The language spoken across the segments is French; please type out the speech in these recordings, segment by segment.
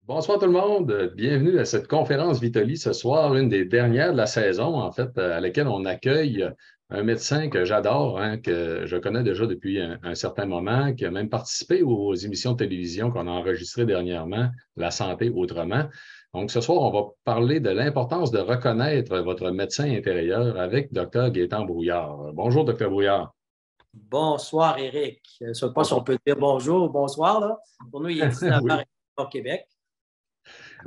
Bonsoir tout le monde. Bienvenue à cette conférence Vitali ce soir, une des dernières de la saison, en fait, à laquelle on accueille un médecin que j'adore, hein, que je connais déjà depuis un certain moment, qui a même participé aux émissions de télévision qu'on a enregistrées dernièrement, La santé autrement. Donc, ce soir, on va parler de l'importance de reconnaître votre médecin intérieur avec Dr. Gaétan Brouillard. Bonjour, Dr. Brouillard. Bonsoir, Eric. Je ne sais pas si on Bonsoir. peut dire bonjour ou bonsoir, là. Pour nous, il est 19 Oui. heures au Québec.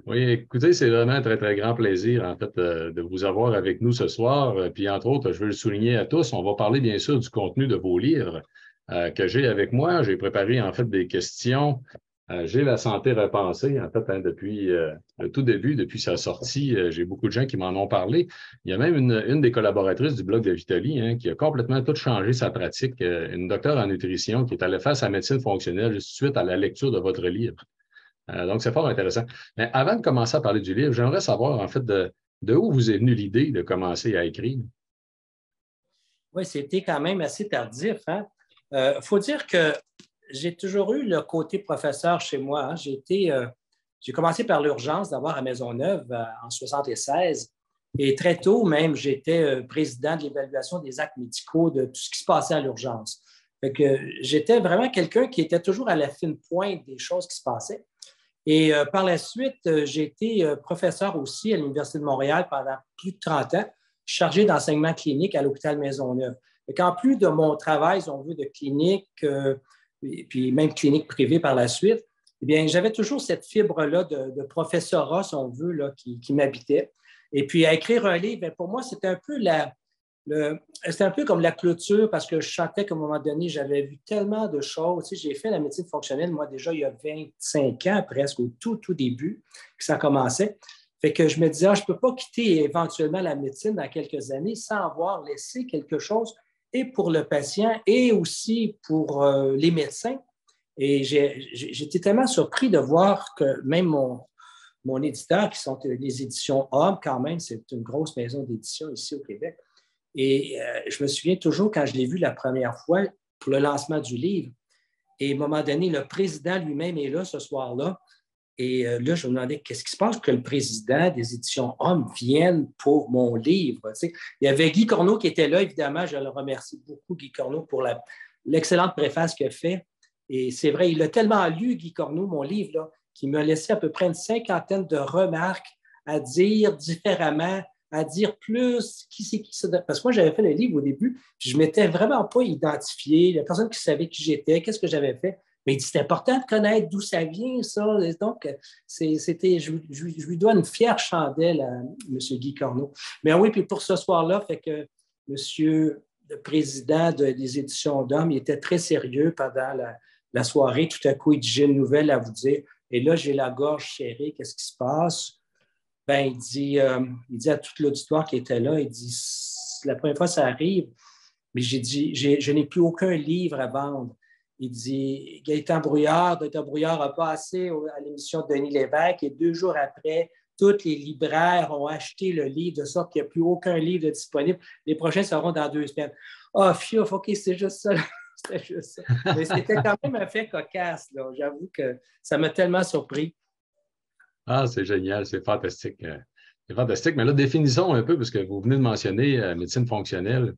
Oui, écoutez, c'est vraiment un très, très grand plaisir, en fait, de vous avoir avec nous ce soir. Puis, entre autres, je veux le souligner à tous, on va parler bien sûr du contenu de vos livres que j'ai avec moi. J'ai préparé, en fait, des questions. J'ai la santé repensée, en fait, hein, depuis le tout début, depuis sa sortie. J'ai beaucoup de gens qui m'en ont parlé. Il y a même une des collaboratrices du blog de Vitali, hein, qui a complètement tout changé sa pratique, une docteure en nutrition qui est allée faire sa médecine fonctionnelle suite à la lecture de votre livre. Donc, c'est fort intéressant. Mais avant de commencer à parler du livre, j'aimerais savoir, en fait, de où vous est venue l'idée de commencer à écrire. Oui, c'était quand même assez tardif, hein? Faut dire que j'ai toujours eu le côté professeur chez moi, hein. J'ai commencé par l'urgence d'avoir à Maisonneuve en 76. Et très tôt, même, j'étais président de l'évaluation des actes médicaux de tout ce qui se passait à l'urgence. Fait que j'étais vraiment quelqu'un qui était toujours à la fine pointe des choses qui se passaient. Et par la suite, j'ai été professeur aussi à l'Université de Montréal pendant plus de 30 ans, chargé d'enseignement clinique à l'hôpital Maisonneuve. Et qu'en plus de mon travail, si on veut, de clinique, et puis même clinique privée par la suite, eh bien, j'avais toujours cette fibre-là de professorat, si on veut, là, qui m'habitait. Et puis, à écrire un livre, pour moi, c'était un peu c'était un peu comme la clôture parce que je sentais qu'à un moment donné, j'avais vu tellement de choses. Tu sais, j'ai fait la médecine fonctionnelle, moi, déjà, il y a 25 ans, presque au tout début que ça commençait. Fait que je me disais, je ne peux pas quitter éventuellement la médecine dans quelques années sans avoir laissé quelque chose et pour le patient et aussi pour les médecins. Et j'étais tellement surpris de voir que même mon éditeur, qui sont les éditions Homme, quand même, c'est une grosse maison d'édition ici au Québec. Et je me souviens toujours quand je l'ai vu la première fois pour le lancement du livre. Et à un moment donné, le président lui-même est là ce soir-là. Et là, je me demandais qu'est-ce qui se passe que le président des éditions Homme vienne pour mon livre. Tu sais, il y avait Guy Corneau qui était là, évidemment. Je le remercie beaucoup, Guy Corneau, pour l'excellente préface qu'il a fait. Et c'est vrai, il a tellement lu, Guy Corneau, mon livre, là, qu'il m'a laissé à peu près une cinquantaine de remarques à dire différemment, à dire plus qui c'est qui ça. Parce que moi, j'avais fait le livre au début, puis je ne m'étais vraiment pas identifié. Il n'y a personne qui savait qui j'étais, qu'est-ce que j'avais fait. Mais il dit, c'est important de connaître d'où ça vient, ça. Donc, je lui dois une fière chandelle à M. Guy Corneau. Mais oui, puis pour ce soir-là, fait que M. le président des éditions d'Homme, il était très sérieux pendant la soirée. Tout à coup, il dit, j'ai une nouvelle à vous dire. Et là, j'ai la gorge serrée. Qu'est-ce qui se passe? Ben, il dit à tout l'auditoire qui était là, il dit, la première fois ça arrive, mais j'ai dit, je n'ai plus aucun livre à vendre. Il dit, Gaétan Brouillard, Dr. Brouillard a passé à l'émission de Denis Lévesque et 2 jours après, tous les libraires ont acheté le livre de sorte qu'il n'y a plus aucun livre disponible. Les prochains seront dans 2 semaines. Ah, oh, fiouf, OK, c'est juste ça. C'était juste ça. Mais c'était quand même un fait cocasse. J'avoue que ça m'a tellement surpris. Ah, c'est génial, c'est fantastique. C'est fantastique. Mais là, définissons un peu, parce que vous venez de mentionner médecine fonctionnelle.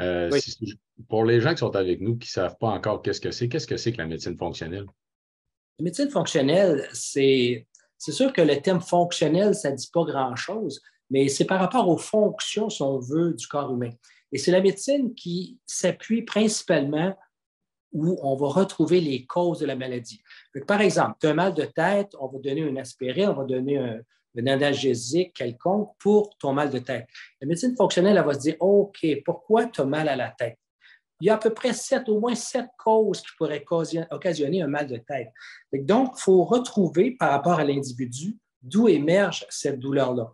Oui. Pour les gens qui sont avec nous, qui ne savent pas encore qu'est-ce que c'est que la médecine fonctionnelle? La médecine fonctionnelle, c'est sûr que le terme fonctionnel, ça ne dit pas grand-chose, mais c'est par rapport aux fonctions, si on veut, du corps humain. Et c'est la médecine qui s'appuie principalement où on va retrouver les causes de la maladie. Donc, par exemple, tu as un mal de tête, on va donner une aspirine, on va donner un analgésique quelconque pour ton mal de tête. La médecine fonctionnelle, elle va se dire, OK, pourquoi tu as mal à la tête? Il y a à peu près au moins 7 causes qui pourraient occasionner un mal de tête. Donc, il faut retrouver par rapport à l'individu d'où émerge cette douleur-là.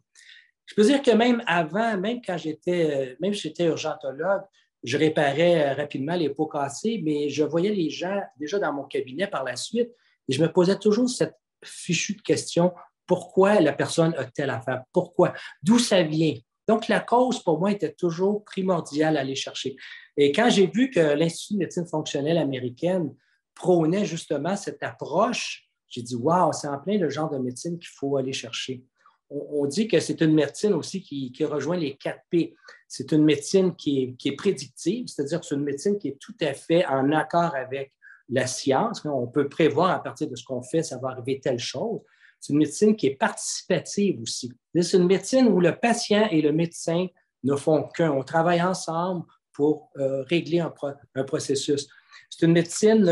Je peux dire que même avant, même quand j'étais urgentologue, je réparais rapidement les pots cassés, mais je voyais les gens déjà dans mon cabinet par la suite et je me posais toujours cette fichue question, pourquoi la personne a telle affaire? Pourquoi? D'où ça vient? Donc, la cause, pour moi, était toujours primordiale à aller chercher. Et quand j'ai vu que l'Institut de médecine fonctionnelle américaine prônait justement cette approche, j'ai dit, wow, c'est en plein le genre de médecine qu'il faut aller chercher. On dit que c'est une médecine aussi qui rejoint les 4 P. C'est une médecine qui est prédictive, c'est-à-dire que c'est une médecine qui est tout à fait en accord avec la science. On peut prévoir à partir de ce qu'on fait, ça va arriver telle chose. C'est une médecine qui est participative aussi. C'est une médecine où le patient et le médecin ne font qu'un. On travaille ensemble pour régler un processus. C'est une médecine,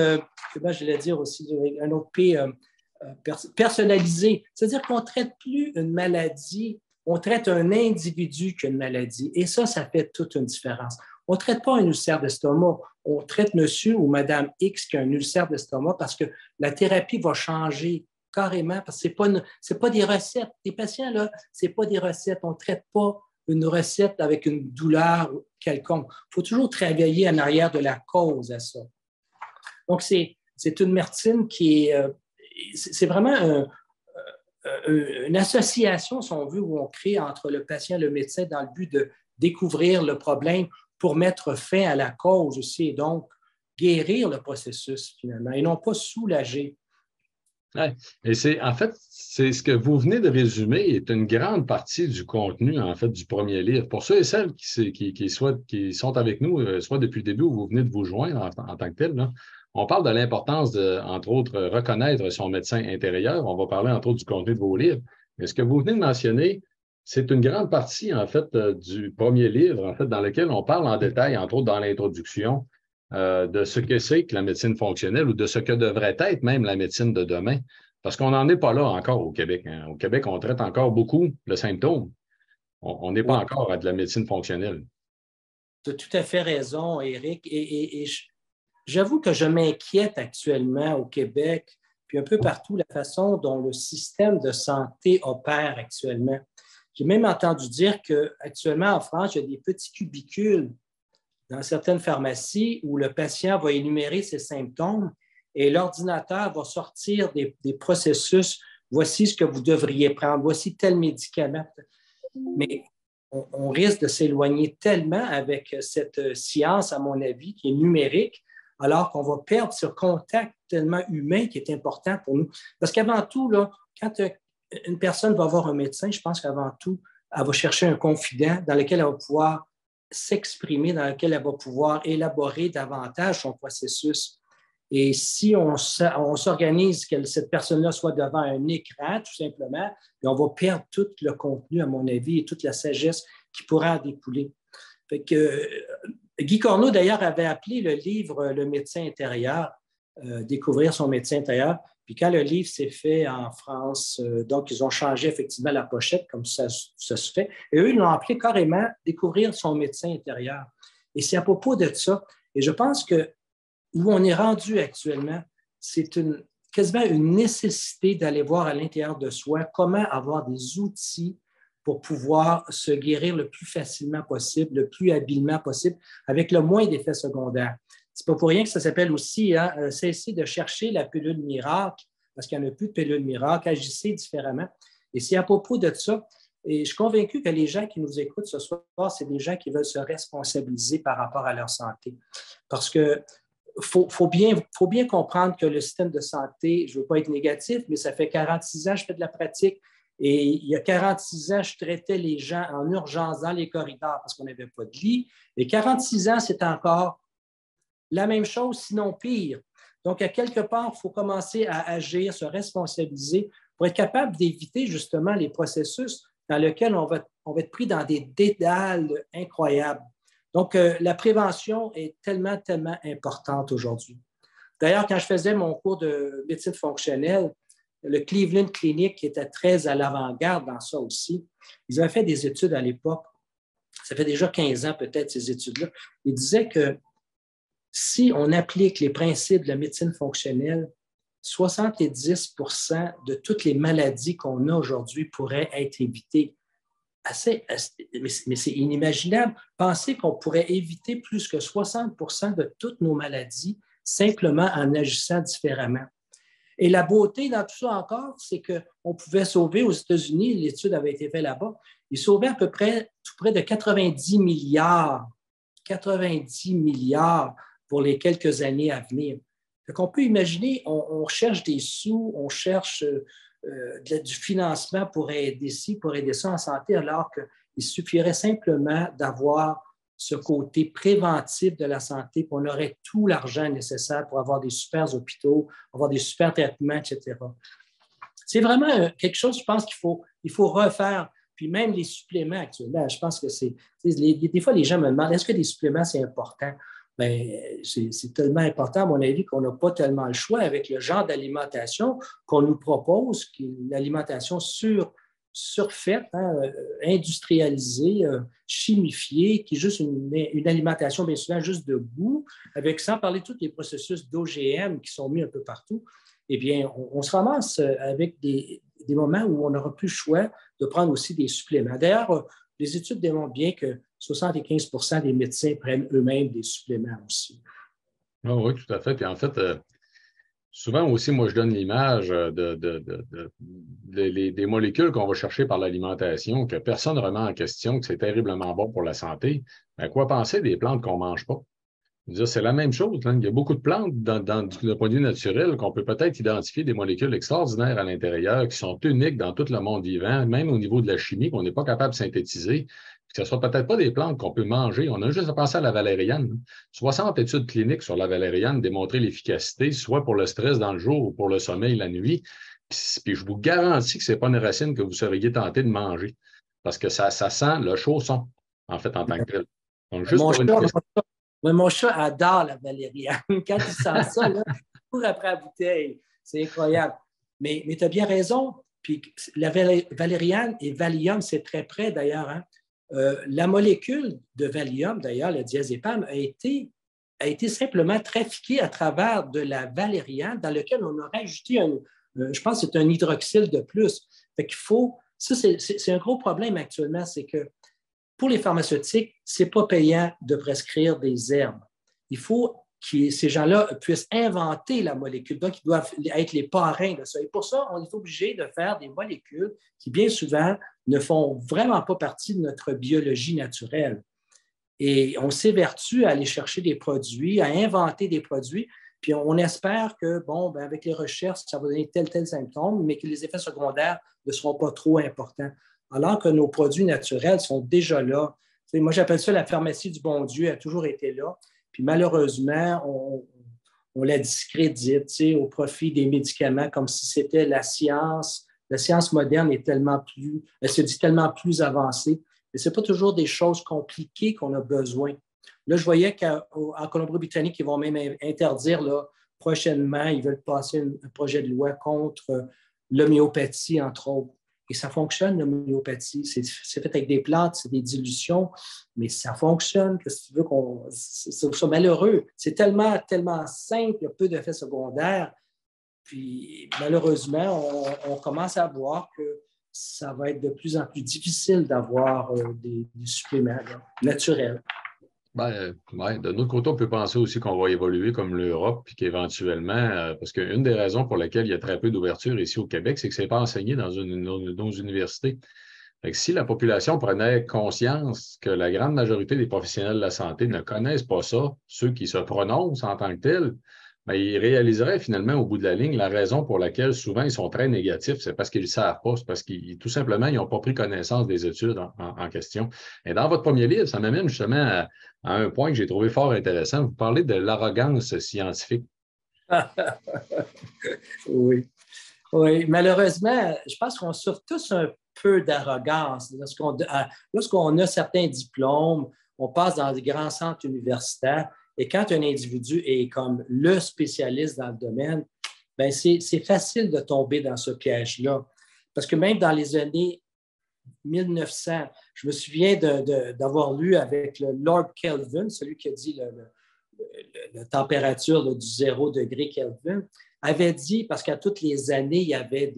je vais dire aussi, un autre P, personnalisée. C'est-à-dire qu'on ne traite plus une maladie, on traite un individu qu'une maladie. Et ça fait toute une différence. On ne traite pas un ulcère d'estomac, on traite monsieur ou madame X qui a un ulcère d'estomac parce que la thérapie va changer carrément, parce que ce n'est pas des recettes. Les patients, là, ce n'est pas des recettes. On ne traite pas une recette avec une douleur quelconque. Il faut toujours travailler en arrière de la cause à ça. Donc, c'est une médecine qui est... c'est vraiment une association, si on veut, où on crée entre le patient et le médecin dans le but de découvrir le problème pour mettre fin à la cause aussi, et donc guérir le processus finalement, et non pas soulager. Ouais. Et en fait, c'est ce que vous venez de résumer est une grande partie du contenu, en fait, du premier livre. Pour ceux et celles qui sont avec nous, soit depuis le début ou vous venez de vous joindre en tant que tel, là, on parle de l'importance de, entre autres, reconnaître son médecin intérieur. On va parler, entre autres, du contenu de vos livres. Mais ce que vous venez de mentionner, c'est une grande partie, en fait, du premier livre, en fait, dans lequel on parle en détail, entre autres, dans l'introduction, de ce que c'est que la médecine fonctionnelle ou de ce que devrait être même la médecine de demain. Parce qu'on n'en est pas là encore au Québec. Hein. Au Québec, on traite encore beaucoup le symptôme. On n'est pas encore à de la médecine fonctionnelle. Tu as tout à fait raison, Éric. Et j'avoue que je m'inquiète actuellement au Québec, puis un peu partout, la façon dont le système de santé opère actuellement. J'ai même entendu dire qu'actuellement en France, il y a des petits cubicules dans certaines pharmacies où le patient va énumérer ses symptômes et l'ordinateur va sortir des processus. Voici ce que vous devriez prendre, voici tel médicament. Mais on risque de s'éloigner tellement avec cette science, à mon avis, qui est numérique, alors qu'on va perdre ce contact tellement humain qui est important pour nous. Parce qu'avant tout, là, quand une personne va voir un médecin, je pense qu'avant tout, elle va chercher un confident dans lequel elle va pouvoir s'exprimer, dans lequel elle va pouvoir élaborer davantage son processus. Et si on s'organise que cette personne-là soit devant un écran, tout simplement, on va perdre tout le contenu, à mon avis, et toute la sagesse qui pourra en découler. Fait que, Guy Corneau, d'ailleurs, avait appelé le livre « Le médecin intérieur », découvrir son médecin intérieur. Puis quand le livre s'est fait en France, donc ils ont changé effectivement la pochette, comme ça se fait. Et eux, ils l'ont appelé carrément « Découvrir son médecin intérieur ». Et c'est à propos de ça. Et je pense que où on est rendu actuellement, c'est quasiment une nécessité d'aller voir à l'intérieur de soi comment avoir des outils pour pouvoir se guérir le plus facilement possible, le plus habilement possible, avec le moins d'effets secondaires. C'est pas pour rien que ça s'appelle aussi cesser de chercher la pilule miracle, parce qu'il n'y en a plus de pilule miracle, agissez différemment. Et c'est à propos de ça. Et je suis convaincu que les gens qui nous écoutent ce soir, c'est des gens qui veulent se responsabiliser par rapport à leur santé. Parce que faut bien comprendre que le système de santé, je ne veux pas être négatif, mais ça fait 46 ans que je fais de la pratique. Et il y a 46 ans, je traitais les gens en urgence dans les corridors parce qu'on n'avait pas de lit. Et 46 ans, c'est encore la même chose, sinon pire. Donc, à quelque part, il faut commencer à agir, se responsabiliser pour être capable d'éviter justement les processus dans lesquels on va être pris dans des dédales incroyables. Donc, la prévention est tellement, tellement importante aujourd'hui. D'ailleurs, quand je faisais mon cours de médecine fonctionnelle, le Cleveland Clinic, qui était très à l'avant-garde dans ça aussi, ils avaient fait des études à l'époque, ça fait déjà 15 ans peut-être ces études-là, ils disaient que si on applique les principes de la médecine fonctionnelle, 70% de toutes les maladies qu'on a aujourd'hui pourraient être évitées. Mais c'est inimaginable. Pensez qu'on pourrait éviter plus que 60% de toutes nos maladies simplement en agissant différemment. Et la beauté dans tout ça encore, c'est qu'on pouvait sauver aux États-Unis, l'étude avait été faite là-bas, ils sauvaient à peu près tout près de 90 milliards pour les quelques années à venir. Donc, on peut imaginer, on cherche des sous, on cherche du financement pour aider ci, pour aider ça en santé, alors qu'il suffirait simplement d'avoir ce côté préventif de la santé, puis on aurait tout l'argent nécessaire pour avoir des super hôpitaux, avoir des super traitements, etc. C'est vraiment quelque chose, je pense il faut refaire. Puis même les suppléments actuellement, je pense que des fois, les gens me demandent, est-ce que les suppléments, c'est important? Bien, c'est tellement important, à mon avis, qu'on n'a pas tellement le choix avec le genre d'alimentation qu'on nous propose, qui est une alimentation surfaite, hein, industrialisée, chimifiée, qui est juste une alimentation bien souvent juste de goût, avec sans parler de tous les processus d'OGM qui sont mis un peu partout. Eh bien, on se ramasse avec des moments où on n'aura plus le choix de prendre aussi des suppléments. D'ailleurs, les études démontrent bien que 75% des médecins prennent eux-mêmes des suppléments aussi. Ah oui, tout à fait. Puis en fait, souvent aussi, moi, je donne l'image des molécules qu'on va chercher par l'alimentation, que personne ne remet en question, que c'est terriblement bon pour la santé. Mais quoi penser des plantes qu'on ne mange pas? C'est la même chose. Hein. Il y a beaucoup de plantes du point de vue naturel qu'on peut peut-être identifier des molécules extraordinaires à l'intérieur qui sont uniques dans tout le monde vivant, même au niveau de la chimie, qu'on n'est pas capable de synthétiser. Que ce ne soit peut-être pas des plantes qu'on peut manger. On a juste à penser à la valériane. 60 études cliniques sur la valériane démontraient l'efficacité, soit pour le stress dans le jour ou pour le sommeil la nuit. Puis je vous garantis que ce n'est pas une racine que vous seriez tenté de manger parce que ça sent le chausson, en fait, en tant que tel. Donc, juste pour une question. Mon chat adore la valériane. Quand il sent ça, là, il court après la bouteille. C'est incroyable. Mais tu as bien raison. Puis la valériane et Valium, c'est très près d'ailleurs. Hein. La molécule de Valium, d'ailleurs, le diazépam, a été simplement trafiquée à travers de la valériane dans lequel on a rajouté je pense que c'est un hydroxyle de plus. Fait qu'il faut. Ça, c'est un gros problème actuellement, c'est que pour les pharmaceutiques, ce n'est pas payant de prescrire des herbes. Il faut que ces gens-là puissent inventer la molécule. Donc, ils doivent être les parrains de ça. Et pour ça, on est obligé de faire des molécules qui, bien souvent, ne font vraiment pas partie de notre biologie naturelle. Et on s'évertue à aller chercher des produits, à inventer des produits, puis on espère que, avec les recherches, ça va donner tel symptôme, mais que les effets secondaires ne seront pas trop importants. Alors que nos produits naturels sont déjà là. T'sais, moi, j'appelle ça la pharmacie du bon Dieu, elle a toujours été là. Puis malheureusement, on la discrédite au profit des médicaments comme si c'était la science. La science moderne elle se dit tellement plus avancée. Mais ce n'est pas toujours des choses compliquées qu'on a besoin. Là, je voyais qu'en Colombie-Britannique, ils vont même interdire là, prochainement, ils veulent passer un projet de loi contre l'homéopathie, entre autres. Et ça fonctionne, l'homéopathie. C'est fait avec des plantes, c'est des dilutions, mais ça fonctionne. Qu'est-ce que tu veux c'est malheureux. C'est tellement simple, il y a peu d'effets secondaires. Puis, malheureusement, on commence à voir que ça va être de plus en plus difficile d'avoir des suppléments naturels. De notre côté, on peut penser aussi qu'on va évoluer comme l'Europe, puis qu'éventuellement, parce qu'une des raisons pour lesquelles il y a très peu d'ouverture ici au Québec, c'est que ce n'est pas enseigné dans nos universités. Fait que si la population prenait conscience que la grande majorité des professionnels de la santé ne connaissent pas ça, ceux qui se prononcent en tant que tels, ils réaliseraient finalement au bout de la ligne la raison pour laquelle souvent ils sont très négatifs, c'est parce qu'ils ne savent pas, c'est parce qu'ils tout simplement ils n'ont pas pris connaissance des études en question. Et dans votre premier livre, ça m'amène justement à un point que j'ai trouvé fort intéressant. Vous parlez de l'arrogance scientifique. Oui. Oui, malheureusement, je pense qu'on souffre tous un peu d'arrogance. Lorsqu'on a certains diplômes, on passe dans des grands centres universitaires et quand un individu est comme le spécialiste dans le domaine, bien, c'est facile de tomber dans ce piège-là. Parce que même dans les années 1900, je me souviens d'avoir lu avec le Lord Kelvin, celui qui a dit la température du 0 degré Kelvin, avait dit, parce qu'à toutes les années, il y avait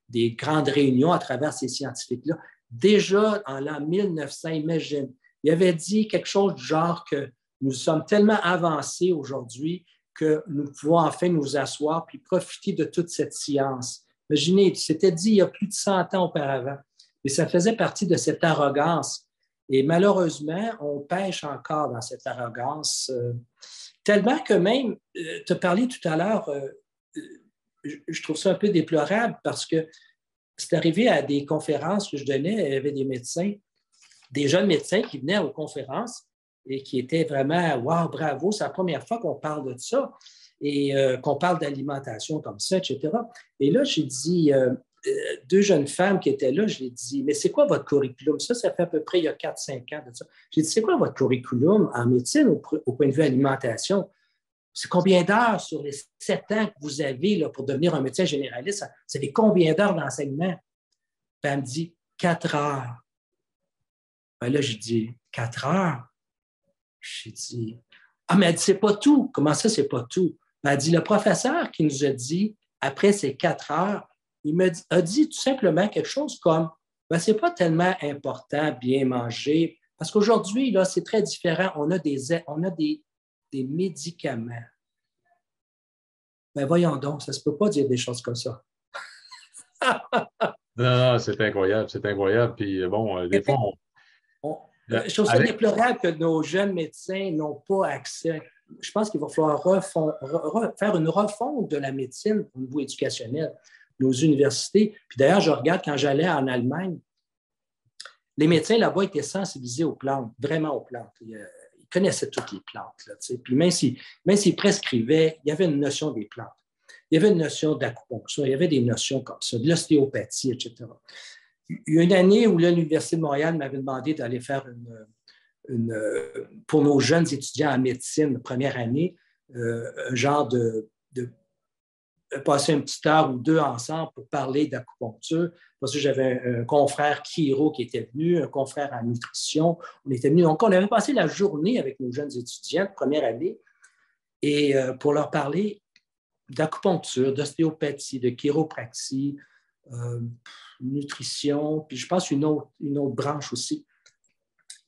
des grandes réunions à travers ces scientifiques-là. Déjà, en l'an 1900, imagine, il avait dit quelque chose du genre que nous sommes tellement avancés aujourd'hui que nous pouvons enfin nous asseoir puis profiter de toute cette science. Imaginez, c'était dit il y a plus de 100 ans auparavant. Et ça faisait partie de cette arrogance. Et malheureusement, on pêche encore dans cette arrogance, tellement que même, tu as parlé tout à l'heure, je trouve ça un peu déplorable parce que c'est arrivé à des conférences que je donnais, il y avait des médecins, des jeunes médecins qui venaient aux conférences et qui étaient vraiment, wow, bravo, c'est la première fois qu'on parle de ça et qu'on parle d'alimentation comme ça, etc. Et là, j'ai dit, deux jeunes femmes qui étaient là, je les ai dit, mais c'est quoi votre curriculum? Ça fait à peu près il y a 4-5 ans de ça. J'ai dit, c'est quoi votre curriculum en médecine au point de vue alimentation? C'est combien d'heures sur les 7 ans que vous avez là, pour devenir un médecin généraliste? Ça fait combien d'heures d'enseignement? Puis elle me dit 4 heures. Ben là, j'ai dit 4 heures. J'ai dit ah, mais elle dit c'est pas tout. Comment ça, c'est pas tout? Ben, elle dit le professeur qui nous a dit après ces 4 heures, a dit tout simplement quelque chose comme ben, c'est pas tellement important bien manger parce qu'aujourd'hui, là, c'est très différent. On a des médicaments. Ben voyons donc, ça ne se peut pas dire des choses comme ça. Non, non, c'est incroyable, c'est incroyable. Puis bon, des fois, je trouve ça déplorable que nos jeunes médecins n'ont pas accès. Je pense qu'il va falloir faire une refonte de la médecine au niveau éducationnel, nos universités. Puis d'ailleurs, je regarde quand j'allais en Allemagne, les médecins là-bas étaient sensibilisés aux plantes, vraiment aux plantes. Ils connaissaient toutes les plantes. Là, puis même s'ils prescrivaient, il y avait une notion des plantes. Il y avait une notion d'acupuncture, il y avait des notions comme ça, de l'ostéopathie, etc. Il y a une année où l'Université de Montréal m'avait demandé d'aller faire pour nos jeunes étudiants en médecine, première année, un genre de passer une petite heure ou deux ensemble pour parler d'acupuncture. Parce que j'avais un confrère chiro qui était venu, un confrère en nutrition. On était venus. Donc, on avait passé la journée avec nos jeunes étudiants de première année et pour leur parler d'acupuncture, d'ostéopathie, de chiropraxie, nutrition, puis je pense une autre branche aussi.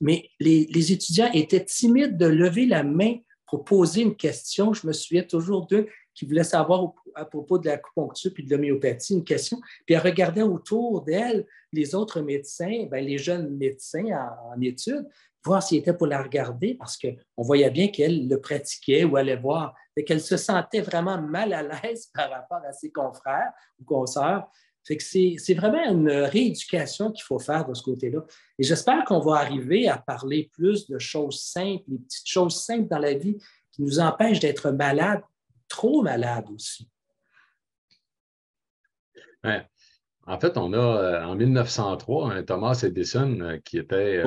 Mais les étudiants étaient timides de lever la main pour poser une question. Je me souviens toujours d'eux qui voulaient savoir à propos de l'acupuncture puis de l'homéopathie, une question. Puis elle regardait autour d'elle les autres médecins, bien, les jeunes médecins en études, voir s'ils étaient pour la regarder parce qu'on voyait bien qu'elle le pratiquait ou allait voir. Fait qu'elle se sentait vraiment mal à l'aise par rapport à ses confrères ou consoeurs. Fait que c'est vraiment une rééducation qu'il faut faire de ce côté-là. Et j'espère qu'on va arriver à parler plus de choses simples, les petites choses simples dans la vie qui nous empêchent d'être malades, trop malades aussi. Ouais. En fait, on a en 1903 un Thomas Edison qui était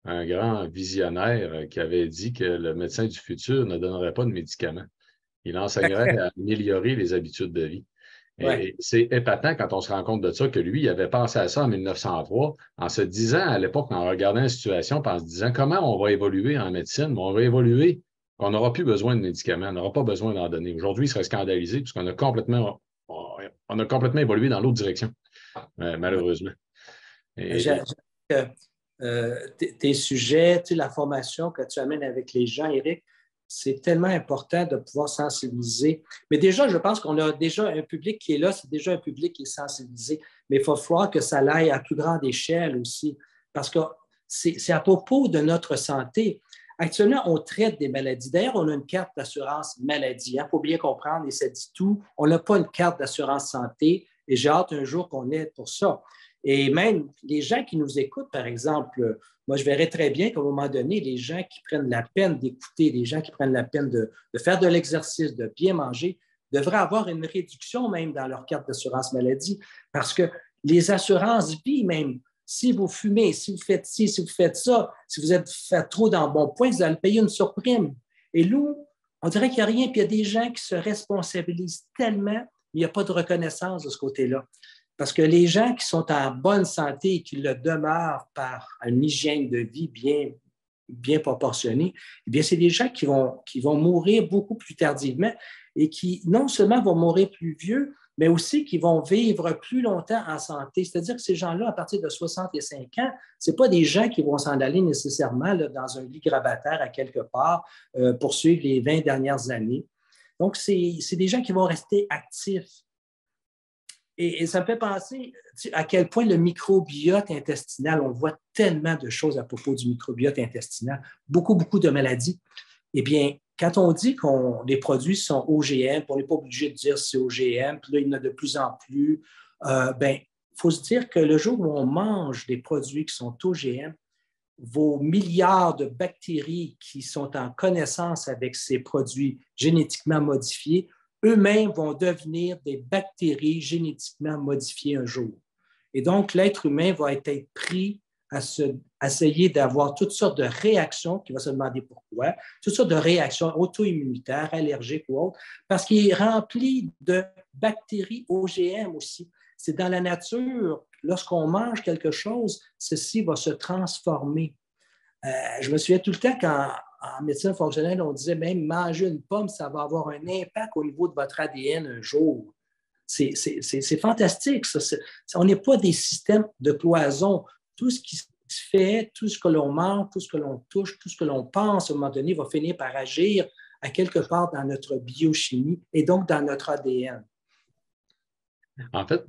un grand visionnaire qui avait dit que le médecin du futur ne donnerait pas de médicaments. Il enseignerait à améliorer les habitudes de vie. Et c'est épatant quand on se rend compte de ça, que lui, il avait pensé à ça en 1903, en se disant à l'époque, en regardant la situation, en se disant comment on va évoluer en médecine, on va évoluer, on n'aura plus besoin de médicaments, on n'aura pas besoin d'en donner. Aujourd'hui, il serait scandalisé puisqu'on a complètement évolué dans l'autre direction, malheureusement. Tes sujets, la formation que tu amènes avec les gens, Éric, c'est tellement important de pouvoir sensibiliser. Mais déjà, je pense qu'on a déjà un public qui est là, c'est déjà un public qui est sensibilisé. Mais il faut falloir que ça aille à plus grande échelle aussi, parce que c'est à propos de notre santé. Actuellement, on traite des maladies. D'ailleurs, on a une carte d'assurance maladie. Il faut bien comprendre, et ça dit tout. On n'a pas une carte d'assurance santé, et j'ai hâte un jour qu'on ait pour ça. Et même les gens qui nous écoutent, par exemple, moi, je verrais très bien qu'à un moment donné, les gens qui prennent la peine d'écouter, les gens qui prennent la peine de faire de l'exercice, de bien manger, devraient avoir une réduction même dans leur carte d'assurance maladie parce que les assurances vie, même, si vous fumez, si vous faites ci, si vous faites ça, si vous êtes fait trop dans le bon point, vous allez payer une surprime. Et nous, on dirait qu'il n'y a rien, puis il y a des gens qui se responsabilisent tellement, mais il n'y a pas de reconnaissance de ce côté-là. Parce que les gens qui sont en bonne santé et qui le demeurent par une hygiène de vie bien proportionnée, eh bien, c'est des gens qui vont mourir beaucoup plus tardivement et qui non seulement vont mourir plus vieux, mais aussi qui vont vivre plus longtemps en santé. C'est-à-dire que ces gens-là, à partir de 65 ans, ce n'est pas des gens qui vont s'en aller nécessairement là, dans un lit grabataire à quelque part pour suivre les 20 dernières années. Donc, c'est des gens qui vont rester actifs. Et ça me fait penser à quel point le microbiote intestinal, on voit tellement de choses à propos du microbiote intestinal, beaucoup, beaucoup de maladies. Eh bien, quand on dit que les produits sont OGM, on n'est pas obligé de dire c'est OGM, puis là, il y en a de plus en plus, il faut se dire que le jour où on mange des produits qui sont OGM, vos milliards de bactéries qui sont en connaissance avec ces produits génétiquement modifiés, eux-mêmes vont devenir des bactéries génétiquement modifiées un jour. Et donc, l'être humain va être pris à essayer d'avoir toutes sortes de réactions, qui va se demander pourquoi, toutes sortes de réactions auto-immunitaires, allergiques ou autres, parce qu'il est rempli de bactéries OGM aussi. C'est dans la nature, lorsqu'on mange quelque chose, ceci va se transformer. Je me souviens tout le temps qu'en médecine fonctionnelle, on disait même manger une pomme, ça va avoir un impact au niveau de votre ADN un jour. C'est fantastique, ça. On n'est pas des systèmes de cloison. Tout ce qui se fait, tout ce que l'on mange, tout ce que l'on touche, tout ce que l'on pense, à un moment donné, va finir par agir à quelque part dans notre biochimie et donc dans notre ADN. En fait,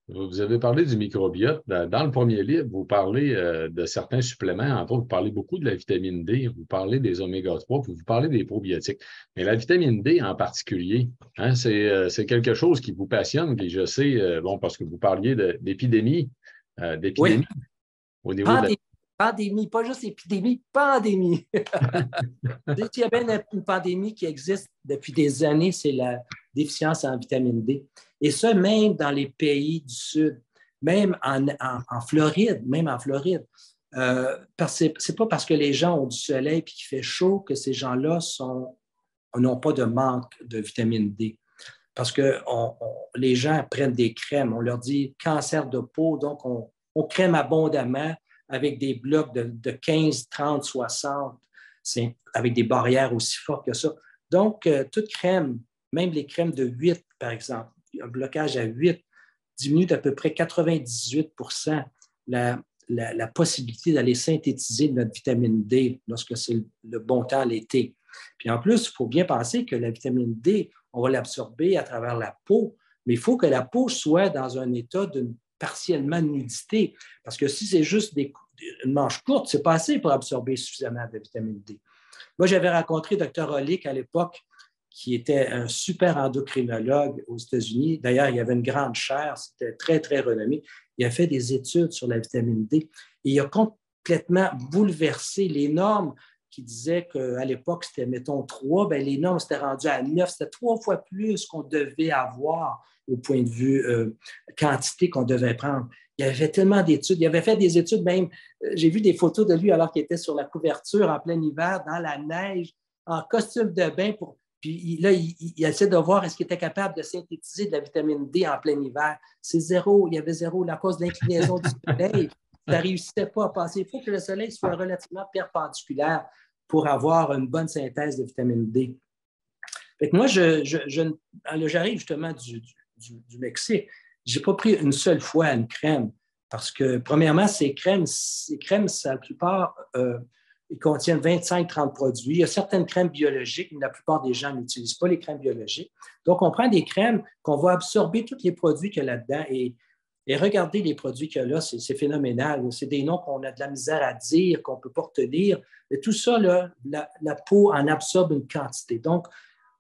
vous avez parlé du microbiote. Dans le premier livre, vous parlez de certains suppléments. Entre autres, vous parlez beaucoup de la vitamine D, vous parlez des oméga-3, puis vous parlez des probiotiques. Mais la vitamine D en particulier, hein, c'est quelque chose qui vous passionne, puis je sais, parce que vous parliez d'épidémie, Oui. Au niveau pandémie, pas juste épidémie, pandémie. Il y a bien une pandémie qui existe depuis des années, c'est la déficience en vitamine D. Et ça, même dans les pays du Sud, même en Floride, c'est pas parce que les gens ont du soleil et qu'il fait chaud que ces gens-là n'ont pas de manque de vitamine D. Parce que les gens prennent des crèmes. On leur dit cancer de peau, donc on crème abondamment avec des blocs de 15, 30, 60, avec des barrières aussi fortes que ça. Donc, toute crème, même les crèmes de 8, par exemple, un blocage à 8 diminue d'à peu près 98 la possibilité d'aller synthétiser de notre vitamine D lorsque c'est le bon temps l'été. Puis en plus, il faut bien penser que la vitamine D, on va l'absorber à travers la peau, mais il faut que la peau soit dans un état d'une partiellement nudité. Parce que si c'est juste une manche courte, c'est pas assez pour absorber suffisamment de vitamine D. Moi, j'avais rencontré Dr. Olick à l'époque, qui était un super endocrinologue aux États-Unis. D'ailleurs, il y avait une grande chaire, c'était très, très renommé. Il a fait des études sur la vitamine D et il a complètement bouleversé les normes qui disaient qu'à l'époque, c'était, mettons, 3. Bien, les normes s'étaient rendues à 9. C'était 3 fois plus qu'on devait avoir au point de vue quantité qu'on devait prendre. Il avait fait tellement d'études. Il avait fait des études même. J'ai vu des photos de lui alors qu'il était sur la couverture en plein hiver, dans la neige, en costume de bain. Puis là, il essaie de voir est-ce qu'il était capable de synthétiser de la vitamine D en plein hiver. C'est zéro. Il y avait zéro à cause de l'inclinaison du soleil. Ça ne réussissait pas à passer. Il faut que le soleil soit relativement perpendiculaire pour avoir une bonne synthèse de vitamine D. Fait que moi, j'arrive justement du Mexique. Je n'ai pas pris une seule fois une crème parce que, premièrement, ces crèmes, la plupart, ils contiennent 25-30 produits. Il y a certaines crèmes biologiques, mais la plupart des gens n'utilisent pas les crèmes biologiques. Donc, on prend des crèmes qu'on va absorber tous les produits qu'il y a là-dedans et regardez les produits qu'il y a là, c'est phénoménal. C'est des noms qu'on a de la misère à dire, qu'on ne peut pas retenir. Mais tout ça, là, la peau en absorbe une quantité. Donc,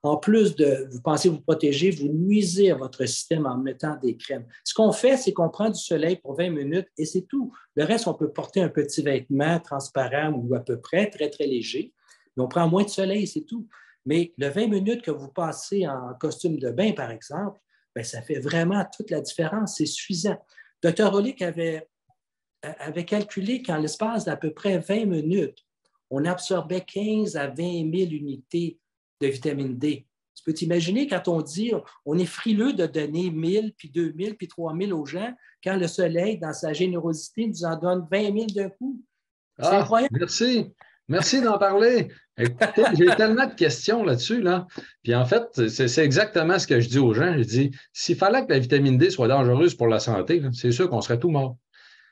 en plus de vous pensez vous protéger, vous nuisez à votre système en mettant des crèmes. Ce qu'on fait, c'est qu'on prend du soleil pour 20 minutes et c'est tout. Le reste, on peut porter un petit vêtement transparent ou à peu près, très, très léger. Mais on prend moins de soleil, c'est tout. Mais le 20 minutes que vous passez en costume de bain, par exemple, bien, ça fait vraiment toute la différence. C'est suffisant. Dr. Olick avait calculé qu'en l'espace d'à peu près 20 minutes, on absorbait 15 à 20 000 unités de vitamine D. Tu peux t'imaginer quand on dit on est frileux de donner 1000, puis 2000, puis 3000 aux gens, quand le soleil, dans sa générosité, nous en donne 20 000 d'un coup. C'est incroyable. Merci. Merci d'en parler. Écoutez, j'ai tellement de questions là-dessus. Là. Puis en fait, c'est exactement ce que je dis aux gens. Je dis, s'il fallait que la vitamine D soit dangereuse pour la santé, c'est sûr qu'on serait tout mort.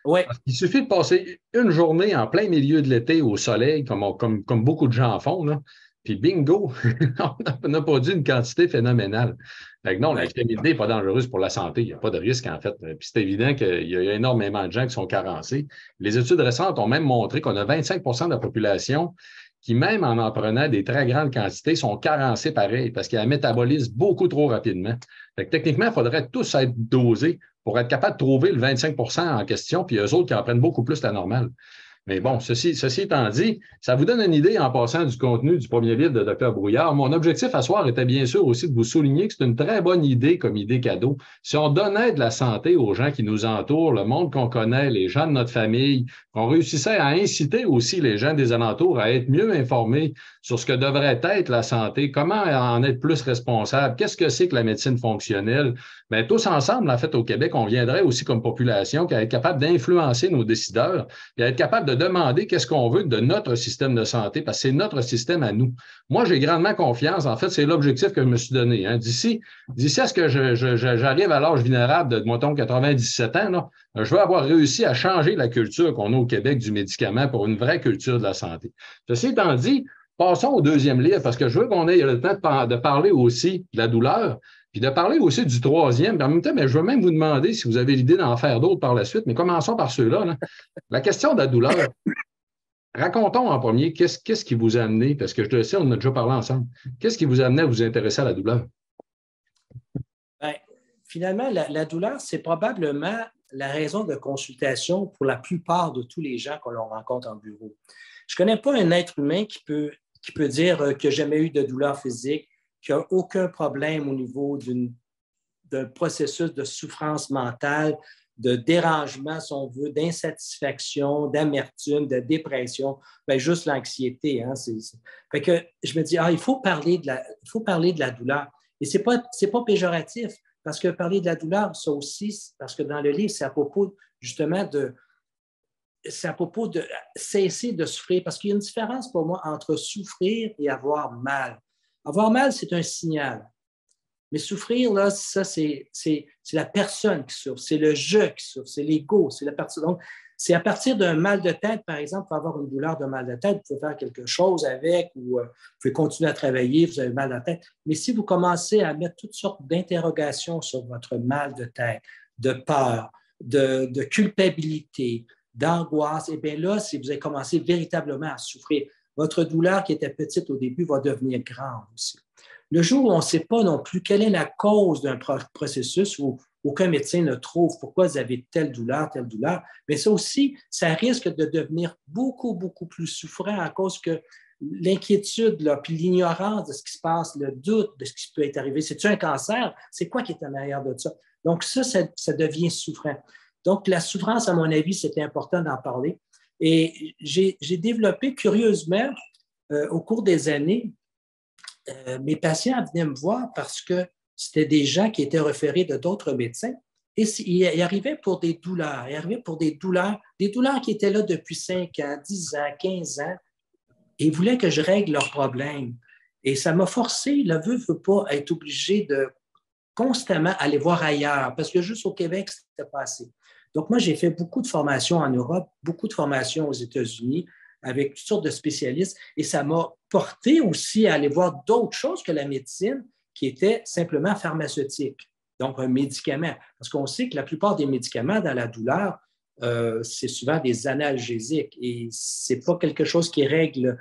Ouais. Il suffit de passer une journée en plein milieu de l'été au soleil, comme beaucoup de gens en font, là. Puis bingo, on a produit une quantité phénoménale. Fait que non, la Ouais. vitamine D n'est pas dangereuse pour la santé. Il n'y a pas de risque, en fait. Puis c'est évident qu'il y a énormément de gens qui sont carencés. Les études récentes ont même montré qu'on a 25 de la population qui, même en prenant des très grandes quantités, sont carencés pareil parce qu'ils la métabolisent beaucoup trop rapidement. Fait que techniquement, il faudrait tous être dosés pour être capable de trouver le 25 en question, puis eux autres qui en prennent beaucoup plus que la normale. Mais bon, ceci étant dit, ça vous donne une idée en passant du contenu du premier livre de Dr. Brouillard. Mon objectif à soir était bien sûr aussi de vous souligner que c'est une très bonne idée comme idée cadeau. Si on donnait de la santé aux gens qui nous entourent, le monde qu'on connaît, les gens de notre famille, qu'on réussissait à inciter aussi les gens des alentours à être mieux informés sur ce que devrait être la santé, comment en être plus responsable, qu'est-ce que c'est que la médecine fonctionnelle, bien, tous ensemble, en fait, au Québec, on viendrait aussi comme population à être capable d'influencer nos décideurs et à être capable de demander qu'est-ce qu'on veut de notre système de santé, parce que c'est notre système à nous. Moi, j'ai grandement confiance. En fait, c'est l'objectif que je me suis donné. Hein. D'ici à ce que j'arrive à l'âge vulnérable de, mettons, 97 ans, là, je veux avoir réussi à changer la culture qu'on a au Québec du médicament pour une vraie culture de la santé. Ceci étant dit, passons au deuxième livre, parce que je veux qu'on ait le temps de parler aussi de la douleur, puis de parler aussi du troisième. Puis en même temps, mais je veux même vous demander si vous avez l'idée d'en faire d'autres par la suite, mais commençons par ceux-là. Là. La question de la douleur. Racontons en premier, qu'est-ce qui vous a amené, parce que je le sais, on en a déjà parlé ensemble, qu'est-ce qui vous a amené à vous intéresser à la douleur? Bien, finalement, la douleur, c'est probablement la raison de consultation pour la plupart de tous les gens que l'on rencontre en bureau. Je ne connais pas un être humain qui peut dire qu'il n'a jamais eu de douleur physique, qu'il n'a aucun problème au niveau d'un processus de souffrance mentale, de dérangement, si on veut, d'insatisfaction, d'amertume, de dépression, bien, juste l'anxiété. Hein, Fait que je me dis, il faut parler de la douleur. Et ce n'est pas péjoratif, parce que parler de la douleur, ça aussi, parce que dans le livre, c'est à propos justement de cesser de souffrir, parce qu'il y a une différence pour moi entre souffrir et avoir mal. Avoir mal, c'est un signal. Mais souffrir, là, ça, c'est la personne qui souffre, c'est le je qui souffre, c'est l'ego, c'est la personne. Donc, c'est à partir d'un mal de tête, par exemple, pour avoir une douleur de mal de tête, vous pouvez faire quelque chose avec ou vous pouvez continuer à travailler, vous avez mal de tête. Mais si vous commencez à mettre toutes sortes d'interrogations sur votre mal de tête, de peur, de culpabilité, d'angoisse, et bien là, si vous avez commencé véritablement à souffrir, votre douleur qui était petite au début va devenir grande aussi. Le jour où on ne sait pas non plus quelle est la cause d'un processus où aucun médecin ne trouve pourquoi vous avez telle douleur, mais ça aussi, ça risque de devenir beaucoup, beaucoup plus souffrant à cause que l'inquiétude, là, puis l'ignorance de ce qui se passe, le doute de ce qui peut être arrivé. C'est-tu un cancer? C'est quoi qui est en arrière de ça? Donc ça devient souffrant. Donc la souffrance, à mon avis, c'est important d'en parler. Et j'ai développé curieusement, au cours des années, mes patients venaient me voir parce que c'était des gens qui étaient référés de d'autres médecins et ils arrivaient pour des douleurs. Ils arrivaient pour des douleurs qui étaient là depuis 5 ans, 10 ans, 15 ans et ils voulaient que je règle leurs problèmes. Et ça m'a forcé, le veut pas, à être obligé de constamment aller voir ailleurs parce que juste au Québec, c'était pas assez. Donc, moi, j'ai fait beaucoup de formations en Europe, beaucoup de formations aux États-Unis avec toutes sortes de spécialistes et ça m'a porté aussi à aller voir d'autres choses que la médecine qui était simplement pharmaceutique, donc un médicament. Parce qu'on sait que la plupart des médicaments dans la douleur, c'est souvent des analgésiques et ce n'est pas quelque chose qui règle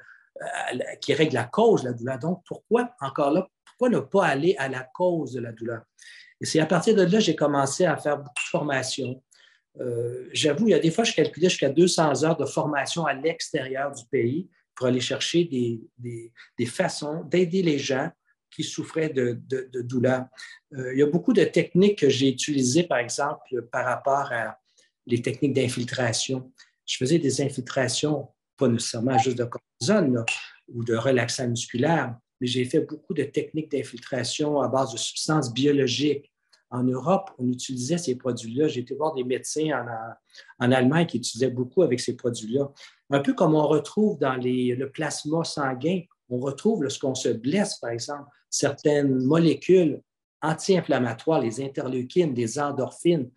la cause de la douleur. Donc, pourquoi, encore là, pourquoi ne pas aller à la cause de la douleur? Et c'est à partir de là que j'ai commencé à faire beaucoup de formations. J'avoue, il y a des fois, je calculais jusqu'à 200 heures de formation à l'extérieur du pays pour aller chercher des façons d'aider les gens qui souffraient de douleurs. Il y a beaucoup de techniques que j'ai utilisées, par exemple, par rapport à les techniques d'infiltration. Je faisais des infiltrations, pas nécessairement juste de cortisone là, ou de relaxant musculaire, mais j'ai fait beaucoup de techniques d'infiltration à base de substances biologiques. En Europe, on utilisait ces produits-là. J'ai été voir des médecins en Allemagne qui utilisaient beaucoup avec ces produits-là. Un peu comme on retrouve dans le plasma sanguin, on retrouve lorsqu'on se blesse, par exemple, certaines molécules anti-inflammatoires, les interleukines, les endorphines,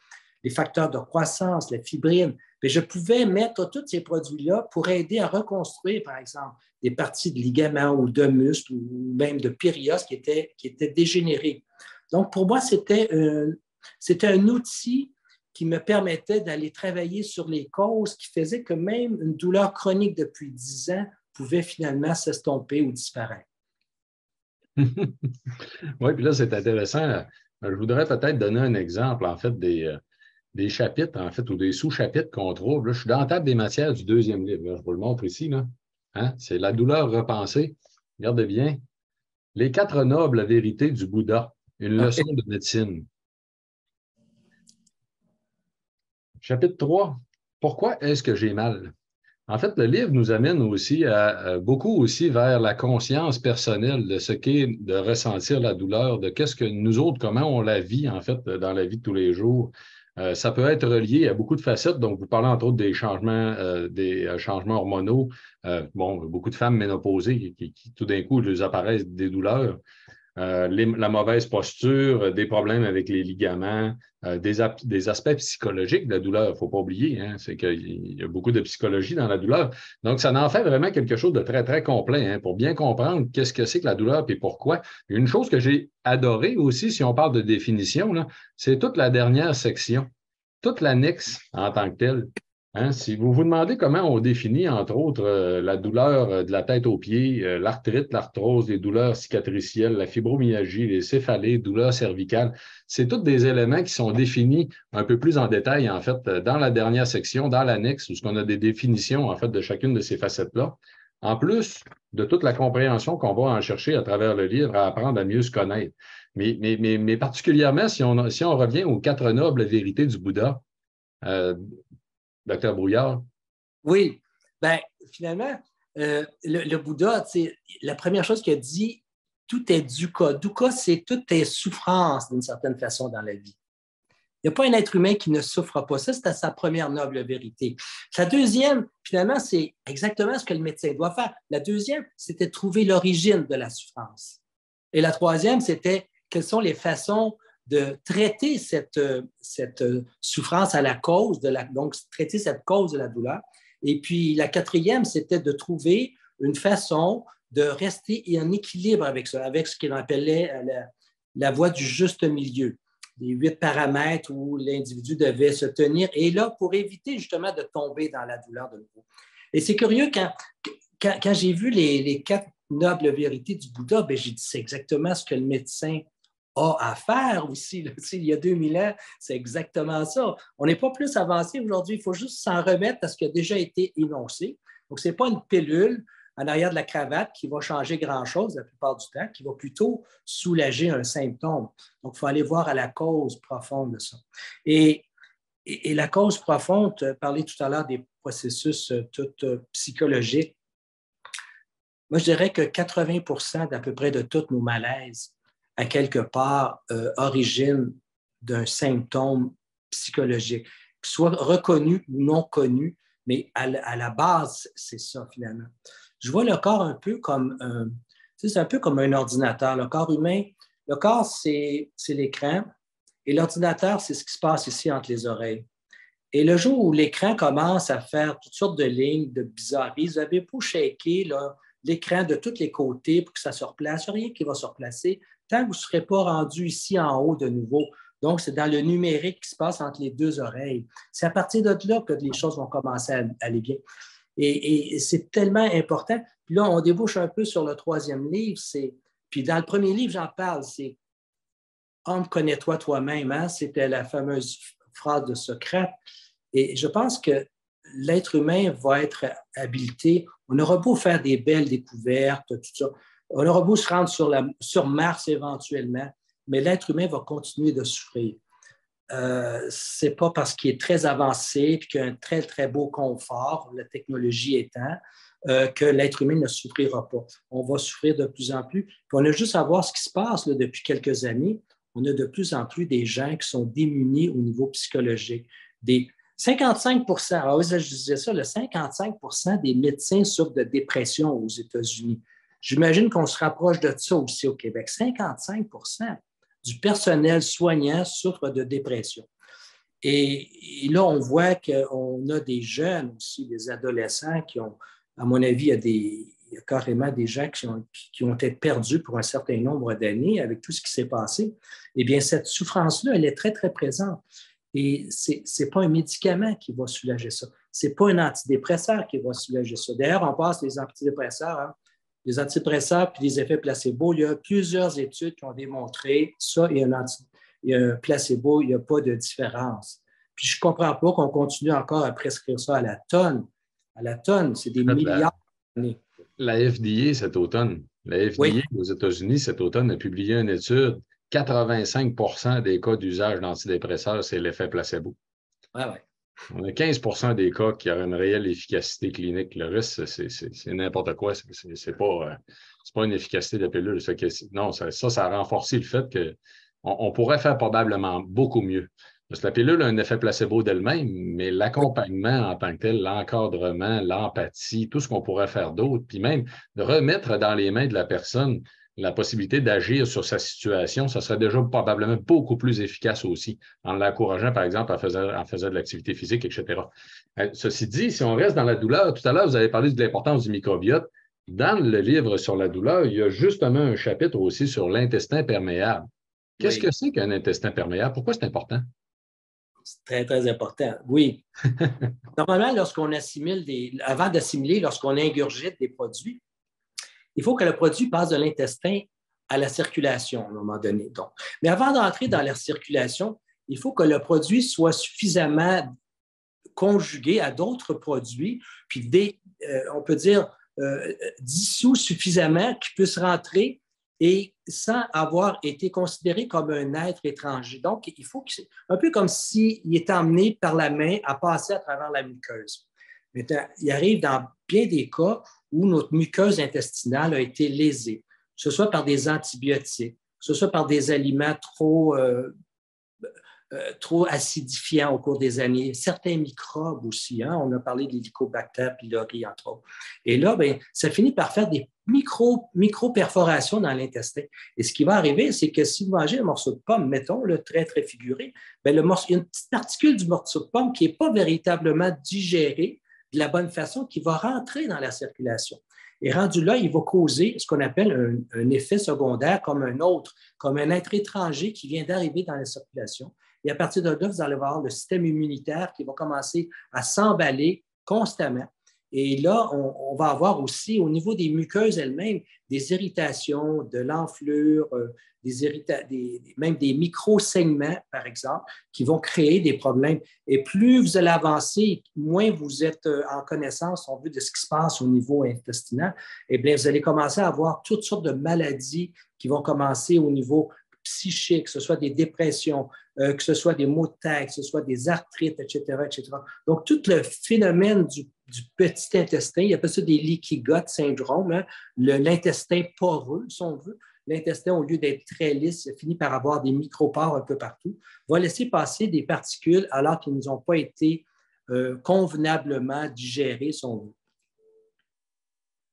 les facteurs de croissance, la fibrine. Mais je pouvais mettre tous ces produits-là pour aider à reconstruire, par exemple, des parties de ligaments ou de muscles ou même de périos qui étaient dégénérés. Donc, pour moi, c'était un outil qui me permettait d'aller travailler sur les causes qui faisaient que même une douleur chronique depuis 10 ans pouvait finalement s'estomper ou disparaître. Oui, puis là, c'est intéressant. Je voudrais peut-être donner un exemple, en fait, des chapitres, en fait, ou des sous-chapitres qu'on trouve. Là, je suis dans la table des matières du deuxième livre. Là, je vous le montre ici. Là. Hein? C'est la douleur repensée. Regardez bien. Les 4 nobles vérités du Bouddha. Une leçon de médecine. Chapitre 3. Pourquoi est-ce que j'ai mal? En fait, le livre nous amène aussi beaucoup aussi vers la conscience personnelle de ce qu'est de ressentir la douleur, de qu'est-ce que nous autres, comment on la vit, en fait, dans la vie de tous les jours. Ça peut être relié à beaucoup de facettes. Donc, vous parlez entre autres des changements hormonaux. Bon, beaucoup de femmes ménopausées qui tout d'un coup, leur apparaissent des douleurs. La mauvaise posture, des problèmes avec les ligaments, des aspects psychologiques de la douleur. Il ne faut pas oublier, hein, c'est qu'il y a beaucoup de psychologie dans la douleur. Donc, ça en fait vraiment quelque chose de très, très complet hein, pour bien comprendre qu'est-ce que c'est que la douleur et pourquoi. Une chose que j'ai adorée aussi, si on parle de définition, là, c'est toute la dernière section, toute l'annexe en tant que telle. Hein, si vous vous demandez comment on définit, entre autres, la douleur de la tête aux pieds, l'arthrite, l'arthrose, les douleurs cicatricielles, la fibromyalgie, les céphalées, douleurs cervicales, c'est tous des éléments qui sont définis un peu plus en détail, en fait, dans la dernière section, dans l'annexe, où on a des définitions, en fait, de chacune de ces facettes-là. En plus de toute la compréhension qu'on va en chercher à travers le livre, à apprendre à mieux se connaître. Mais particulièrement, si on revient aux 4 nobles vérités du Bouddha, Dr. Brouillard? Oui, bien, finalement, le Bouddha, la première chose qu'il a dit, tout est dukkha. Dukkha, c'est toutes tes souffrances d'une certaine façon dans la vie. Il n'y a pas un être humain qui ne souffre pas. Ça, c'était sa première noble vérité. La deuxième, finalement, c'est exactement ce que le médecin doit faire. La deuxième, c'était de trouver l'origine de la souffrance. Et la troisième, c'était quelles sont les façons de traiter cette souffrance à la cause, donc traiter cette cause de la douleur. Et puis la quatrième, c'était de trouver une façon de rester en équilibre avec ça, avec ce qu'il appelait la voie du juste milieu, les 8 paramètres où l'individu devait se tenir, et là, pour éviter justement de tomber dans la douleur de nouveau. Et c'est curieux, quand j'ai vu les 4 nobles vérités du Bouddha, ben, j'ai dit, c'est exactement ce que le médecin a à faire aussi. Là. Il y a 2000 ans, c'est exactement ça. On n'est pas plus avancé aujourd'hui. Il faut juste s'en remettre à ce qui a déjà été énoncé. Donc, ce n'est pas une pilule en arrière de la cravate qui va changer grand-chose la plupart du temps, qui va plutôt soulager un symptôme. Donc, il faut aller voir à la cause profonde de ça. Et la cause profonde, tu parlais tout à l'heure des processus psychologiques. Moi, je dirais que 80% d'à peu près de tous nos malaises à quelque part origine d'un symptôme psychologique, qu'il soit reconnu ou non connu, mais à la base, c'est ça finalement. Je vois le corps un peu comme c'est un peu comme un ordinateur. Le corps humain, le corps, c'est l'écran et l'ordinateur, c'est ce qui se passe ici entre les oreilles. Et le jour où l'écran commence à faire toutes sortes de lignes, de bizarreries, vous avez beau shaker l'écran de tous les côtés pour que ça se replace, il n'y a rien qui va se replacer tant que vous ne serez pas rendu ici en haut de nouveau. Donc, c'est dans le numérique qui se passe entre les 2 oreilles. C'est à partir de là que les choses vont commencer à aller bien. Et c'est tellement important. Puis là, on débouche un peu sur le 3e livre. Puis dans le premier livre, j'en parle, c'est « Homme, connais-toi toi-même hein? ». C'était la fameuse phrase de Socrate. Et je pense que l'être humain va être habilité. On aura beau faire des belles découvertes, tout ça. On aura beau se rendre sur Mars éventuellement, mais l'être humain va continuer de souffrir. Ce n'est pas parce qu'il est très avancé et qu'il a un très, très beau confort, la technologie étant, que l'être humain ne souffrira pas. On va souffrir de plus en plus. Puis on a juste à voir ce qui se passe là, depuis quelques années. On a de plus en plus des gens qui sont démunis au niveau psychologique. 55 ah oui, je disais ça, le 55 des médecins souffrent de dépression aux États-Unis. J'imagine qu'on se rapproche de ça aussi au Québec. 55 du personnel soignant souffre de dépression. Et là, on voit qu'on a des jeunes aussi, des adolescents qui ont, à mon avis, il y a carrément des gens qui ont été perdus pour un certain nombre d'années avec tout ce qui s'est passé. Eh bien, cette souffrance-là, elle est très, très présente. Et ce n'est pas un médicament qui va soulager ça. Ce n'est pas un antidépresseur qui va soulager ça. D'ailleurs, on passe les antidépresseurs, hein, les antidépresseurs puis les effets placebo. Il y a plusieurs études qui ont démontré ça et un placebo, il n'y a pas de différence. Puis je ne comprends pas qu'on continue encore à prescrire ça à la tonne. À la tonne, c'est des milliards d'années. La FDA cet automne, la FDA aux États-Unis cet automne a publié une étude. 85% des cas d'usage d'antidépresseurs, c'est l'effet placebo. Ouais, ouais. On a 15% des cas qui auraient une réelle efficacité clinique. Le reste, c'est n'importe quoi. C'est pas une efficacité de la pilule. Non, ça a renforcé le fait qu'on pourrait faire probablement beaucoup mieux. Parce que la pilule a un effet placebo d'elle-même, mais l'accompagnement en tant que tel, l'encadrement, l'empathie, tout ce qu'on pourrait faire d'autre, puis même de remettre dans les mains de la personne la possibilité d'agir sur sa situation, ça serait déjà probablement beaucoup plus efficace aussi, en l'encourageant, par exemple, en faisant de l'activité physique, etc. Ceci dit, si on reste dans la douleur, tout à l'heure, vous avez parlé de l'importance du microbiote. Dans le livre sur la douleur, il y a justement un chapitre aussi sur l'intestin perméable. Qu'est-ce que c'est qu'un intestin perméable? Pourquoi c'est important? C'est très, très important. Oui. Normalement, lorsqu'on avant d'assimiler, lorsqu'on ingurgite des produits, il faut que le produit passe de l'intestin à la circulation à un moment donné. Donc. Mais avant d'entrer dans la circulation, il faut que le produit soit suffisamment conjugué à d'autres produits, puis on peut dire dissous suffisamment qu'il puisse rentrer et sans avoir été considéré comme un être étranger. Donc, il faut que c'est un peu comme s'il était emmené par la main à passer à travers la muqueuse. Maintenant, il arrive dans bien des cas où notre muqueuse intestinale a été lésée, que ce soit par des antibiotiques, que ce soit par des aliments trop acidifiants au cours des années, certains microbes aussi. Hein? On a parlé de l'Helicobacter pylori, entre autres. Et là, bien, ça finit par faire des micro-perforations dans l'intestin. Et ce qui va arriver, c'est que si vous mangez un morceau de pomme, mettons, le très, très figuré, bien, il y a une petite particule du morceau de pomme qui n'est pas véritablement digérée de la bonne façon, qui va rentrer dans la circulation. Et rendu là, il va causer ce qu'on appelle un effet secondaire comme un autre, comme un être étranger qui vient d'arriver dans la circulation. Et à partir de là, vous allez voir le système immunitaire qui va commencer à s'emballer constamment. Et là, on va avoir aussi, au niveau des muqueuses elles-mêmes, des irritations, de l'enflure, même des micro-saignements, par exemple, qui vont créer des problèmes. Et plus vous allez avancer, moins vous êtes en connaissance, on veut, de ce qui se passe au niveau intestinal, eh bien, vous allez commencer à avoir toutes sortes de maladies qui vont commencer au niveau psychique, que ce soit des dépressions, que ce soit des maux de tête, que ce soit des arthrites, etc., etc. Donc, tout le phénomène du petit intestin, il appelle ça des leaky gut syndrome, hein, l'intestin poreux, si on veut. L'intestin, au lieu d'être très lisse, finit par avoir des micropores un peu partout, va laisser passer des particules alors qu'ils n'ont pas été convenablement digérés, si on veut.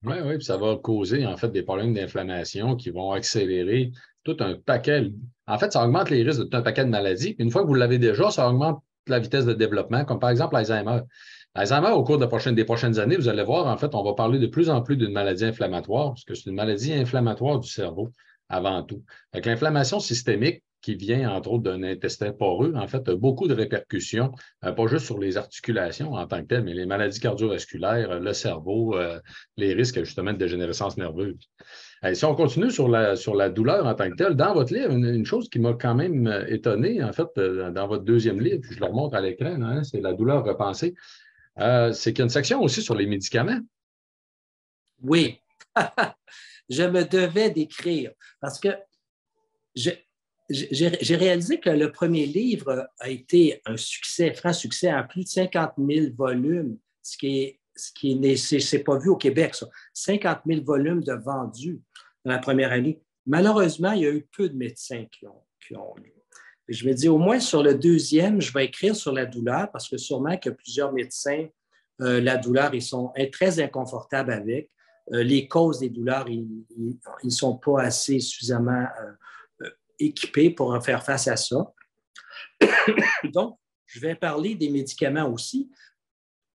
Oui, oui, puis ça va causer en fait des problèmes d'inflammation qui vont accélérer tout un paquet. En fait, ça augmente les risques de tout un paquet de maladies. Puis une fois que vous l'avez déjà, ça augmente la vitesse de développement, comme par exemple l'Alzheimer. L'Alzheimer, au cours des prochaines années, vous allez voir, en fait, on va parler de plus en plus d'une maladie inflammatoire, parce que c'est une maladie inflammatoire du cerveau avant tout. Avec l'inflammation systémique qui vient, entre autres, d'un intestin poreux, en fait, a beaucoup de répercussions, pas juste sur les articulations en tant que telles, mais les maladies cardiovasculaires, le cerveau, les risques, justement, de dégénérescence nerveuse. Si on continue sur la douleur en tant que telle, dans votre livre, une chose qui m'a quand même étonné, en fait, dans votre deuxième livre, puis je le remonte à l'écran, hein, c'est La douleur repensée, c'est qu'il y a une section aussi sur les médicaments. Oui, je me devais d'écrire parce que j'ai réalisé que le premier livre a été un succès, franc succès, en plus de 50 000 volumes, ce qui n'est pas vu au Québec, ça. 50 000 volumes de vendus dans la première année. Malheureusement, il y a eu peu de médecins qui ont lu. Et je me dis, au moins sur le deuxième, je vais écrire sur la douleur parce que sûrement que plusieurs médecins, la douleur, ils sont très inconfortables avec. Les causes des douleurs, ils ne sont pas assez suffisamment équipés pour faire face à ça. Donc, je vais parler des médicaments aussi,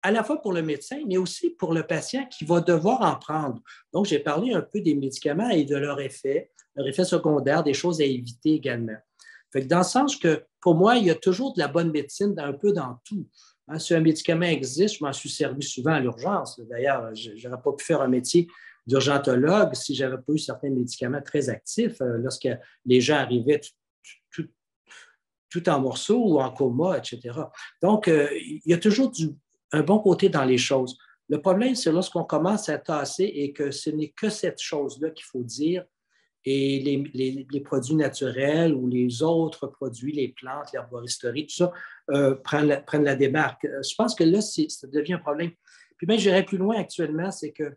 à la fois pour le médecin, mais aussi pour le patient qui va devoir en prendre. Donc, j'ai parlé un peu des médicaments et de leurs effets secondaires, des choses à éviter également. Fait que dans le sens que, pour moi, il y a toujours de la bonne médecine un peu dans tout. Hein, si un médicament existe, je m'en suis servi souvent à l'urgence. D'ailleurs, je n'aurais pas pu faire un métier d'urgentologue si je n'avais pas eu certains médicaments très actifs lorsque les gens arrivaient tout en morceaux ou en coma, etc. Donc, il y a toujours un bon côté dans les choses. Le problème, c'est lorsqu'on commence à tasser et que ce n'est que cette chose-là qu'il faut dire et les produits naturels ou les autres produits, les plantes, l'herboristerie, tout ça, prennent la démarque. Je pense que là, ça devient un problème. Puis même, j'irais plus loin actuellement, c'est que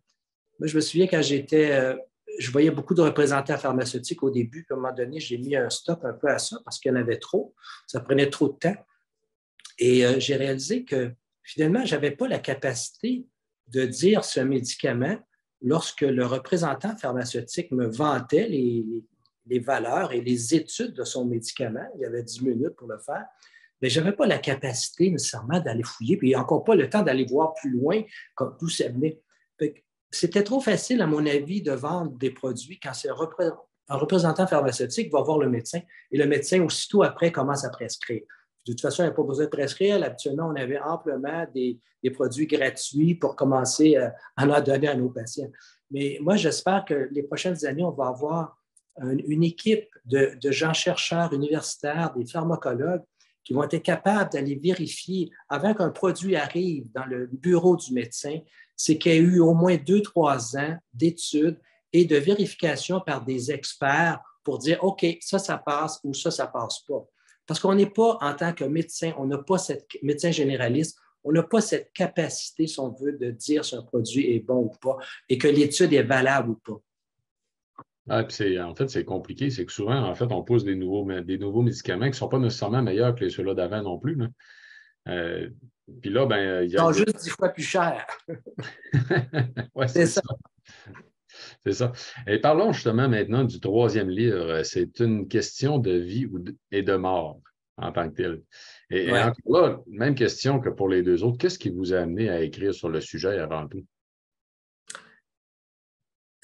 moi, je me souviens quand je voyais beaucoup de représentants pharmaceutiques au début, puis à un moment donné, j'ai mis un stop un peu à ça parce qu'il y en avait trop. Ça prenait trop de temps. Et j'ai réalisé que finalement, je n'avais pas la capacité de dire ce médicament lorsque le représentant pharmaceutique me vantait les valeurs et les études de son médicament. Il y avait 10 minutes pour le faire. Mais je n'avais pas la capacité nécessairement d'aller fouiller, puis encore pas le temps d'aller voir plus loin d'où ça venait. C'était trop facile, à mon avis, de vendre des produits quand c'est un représentant pharmaceutique va voir le médecin et le médecin, aussitôt après, commence à prescrire. De toute façon, il n'y a pas besoin de prescrire. Habituellement, on avait amplement des produits gratuits pour commencer à en donner à nos patients. Mais moi, j'espère que les prochaines années, on va avoir une équipe de gens chercheurs universitaires, des pharmacologues, qui vont être capables d'aller vérifier avant qu'un produit arrive dans le bureau du médecin, c'est qu'il y a eu au moins 2-3 ans d'études et de vérification par des experts pour dire, OK, ça passe ou ça passe pas. Parce qu'on n'est pas, en tant que médecin, on n'a pas cette médecin généraliste, on n'a pas cette capacité, si on veut, de dire si un produit est bon ou pas et que l'étude est valable ou pas. En fait, c'est compliqué. C'est que souvent, en fait, on pousse des nouveaux médicaments qui ne sont pas nécessairement meilleurs que ceux-là d'avant non plus. Là. Puis là, ben, ils sont juste 10 fois plus cher. Oui, c'est ça. C'est ça. Et parlons justement maintenant du troisième livre. C'est une question de vie et de mort en tant que tel. Et encore là, même question que pour les deux autres. Qu'est-ce qui vous a amené à écrire sur le sujet avant tout?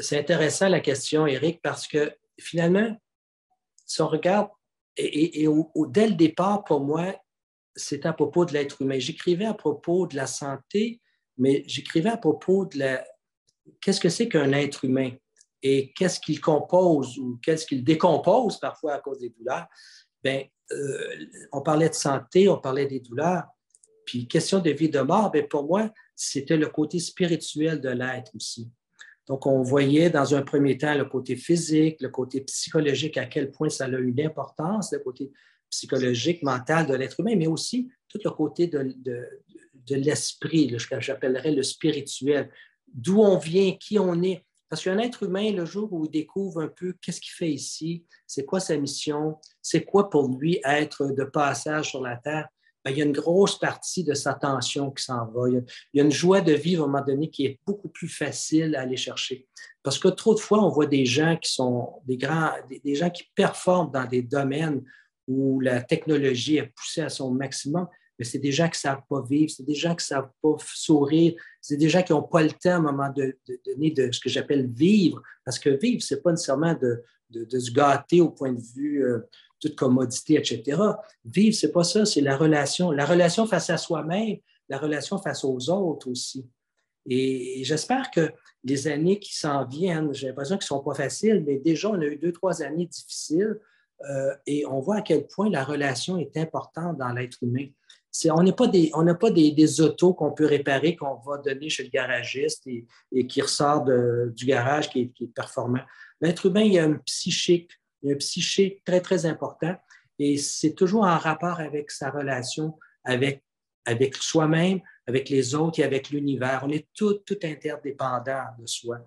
C'est intéressant la question, Éric, parce que finalement, si on regarde, dès le départ, pour moi, c'est à propos de l'être humain. J'écrivais à propos de la santé, mais j'écrivais à propos de qu'est-ce que c'est qu'un être humain et qu'est-ce qu'il compose ou qu'est-ce qu'il décompose parfois à cause des douleurs. Bien, on parlait de santé, on parlait des douleurs, puis question de vie et de mort, bien, pour moi, c'était le côté spirituel de l'être aussi. Donc, on voyait dans un premier temps le côté physique, le côté psychologique, à quel point ça a eu une importance, le côté psychologique, mental de l'être humain, mais aussi tout le côté de l'esprit, ce que j'appellerais le spirituel. D'où on vient, qui on est. Parce qu'un être humain, le jour où il découvre un peu qu'est-ce qu'il fait ici, c'est quoi sa mission, c'est quoi pour lui être de passage sur la Terre, bien, il y a une grosse partie de sa tension qui s'en va. Il y a une joie de vivre à un moment donné qui est beaucoup plus facile à aller chercher. Parce que trop de fois, on voit des gens qui sont des gens qui performent dans des domaines où la technologie est poussée à son maximum, mais c'est des gens qui ne savent pas vivre, c'est des gens qui ne savent pas sourire, c'est des gens qui n'ont pas le temps à un moment donné de ce que j'appelle vivre. Parce que vivre, ce n'est pas nécessairement de se gâter au point de vue toute commodité, etc. Vivre, ce n'est pas ça, c'est la relation face à soi-même, la relation face aux autres aussi. Et j'espère que les années qui s'en viennent, j'ai l'impression qu'elles ne sont pas faciles, mais déjà, on a eu 2-3 années difficiles et on voit à quel point la relation est importante dans l'être humain. On n'a pas des autos qu'on peut réparer, qu'on va donner chez le garagiste et qui ressort du garage qui est performant. L'être humain, il y a un psychique très, très important et c'est toujours en rapport avec sa relation avec soi-même, avec les autres et avec l'univers. On est tout interdépendants de soi.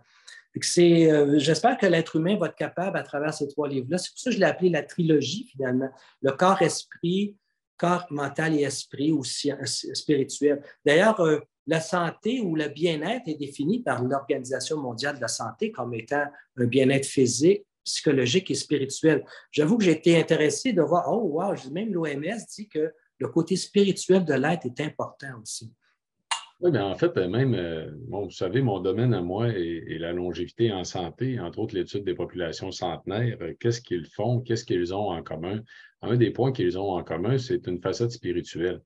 J'espère que l'être humain va être capable, à travers ces 3 livres-là, c'est pour ça que je l'ai appelé la trilogie, finalement. Le corps-esprit, corps, mental et esprit, aussi spirituel. D'ailleurs, la santé ou le bien-être est défini par l'Organisation mondiale de la santé comme étant un bien-être physique, psychologique et spirituel. J'avoue que j'ai été intéressé de voir, oh wow, même l'OMS dit que le côté spirituel de l'être est important aussi. Oui, bien en fait, même, bon, vous savez, mon domaine à moi est la longévité en santé, entre autres l'étude des populations centenaires. Qu'est-ce qu'ils font? Qu'est-ce qu'ils ont en commun? Un des points qu'ils ont en commun, c'est une facette spirituelle.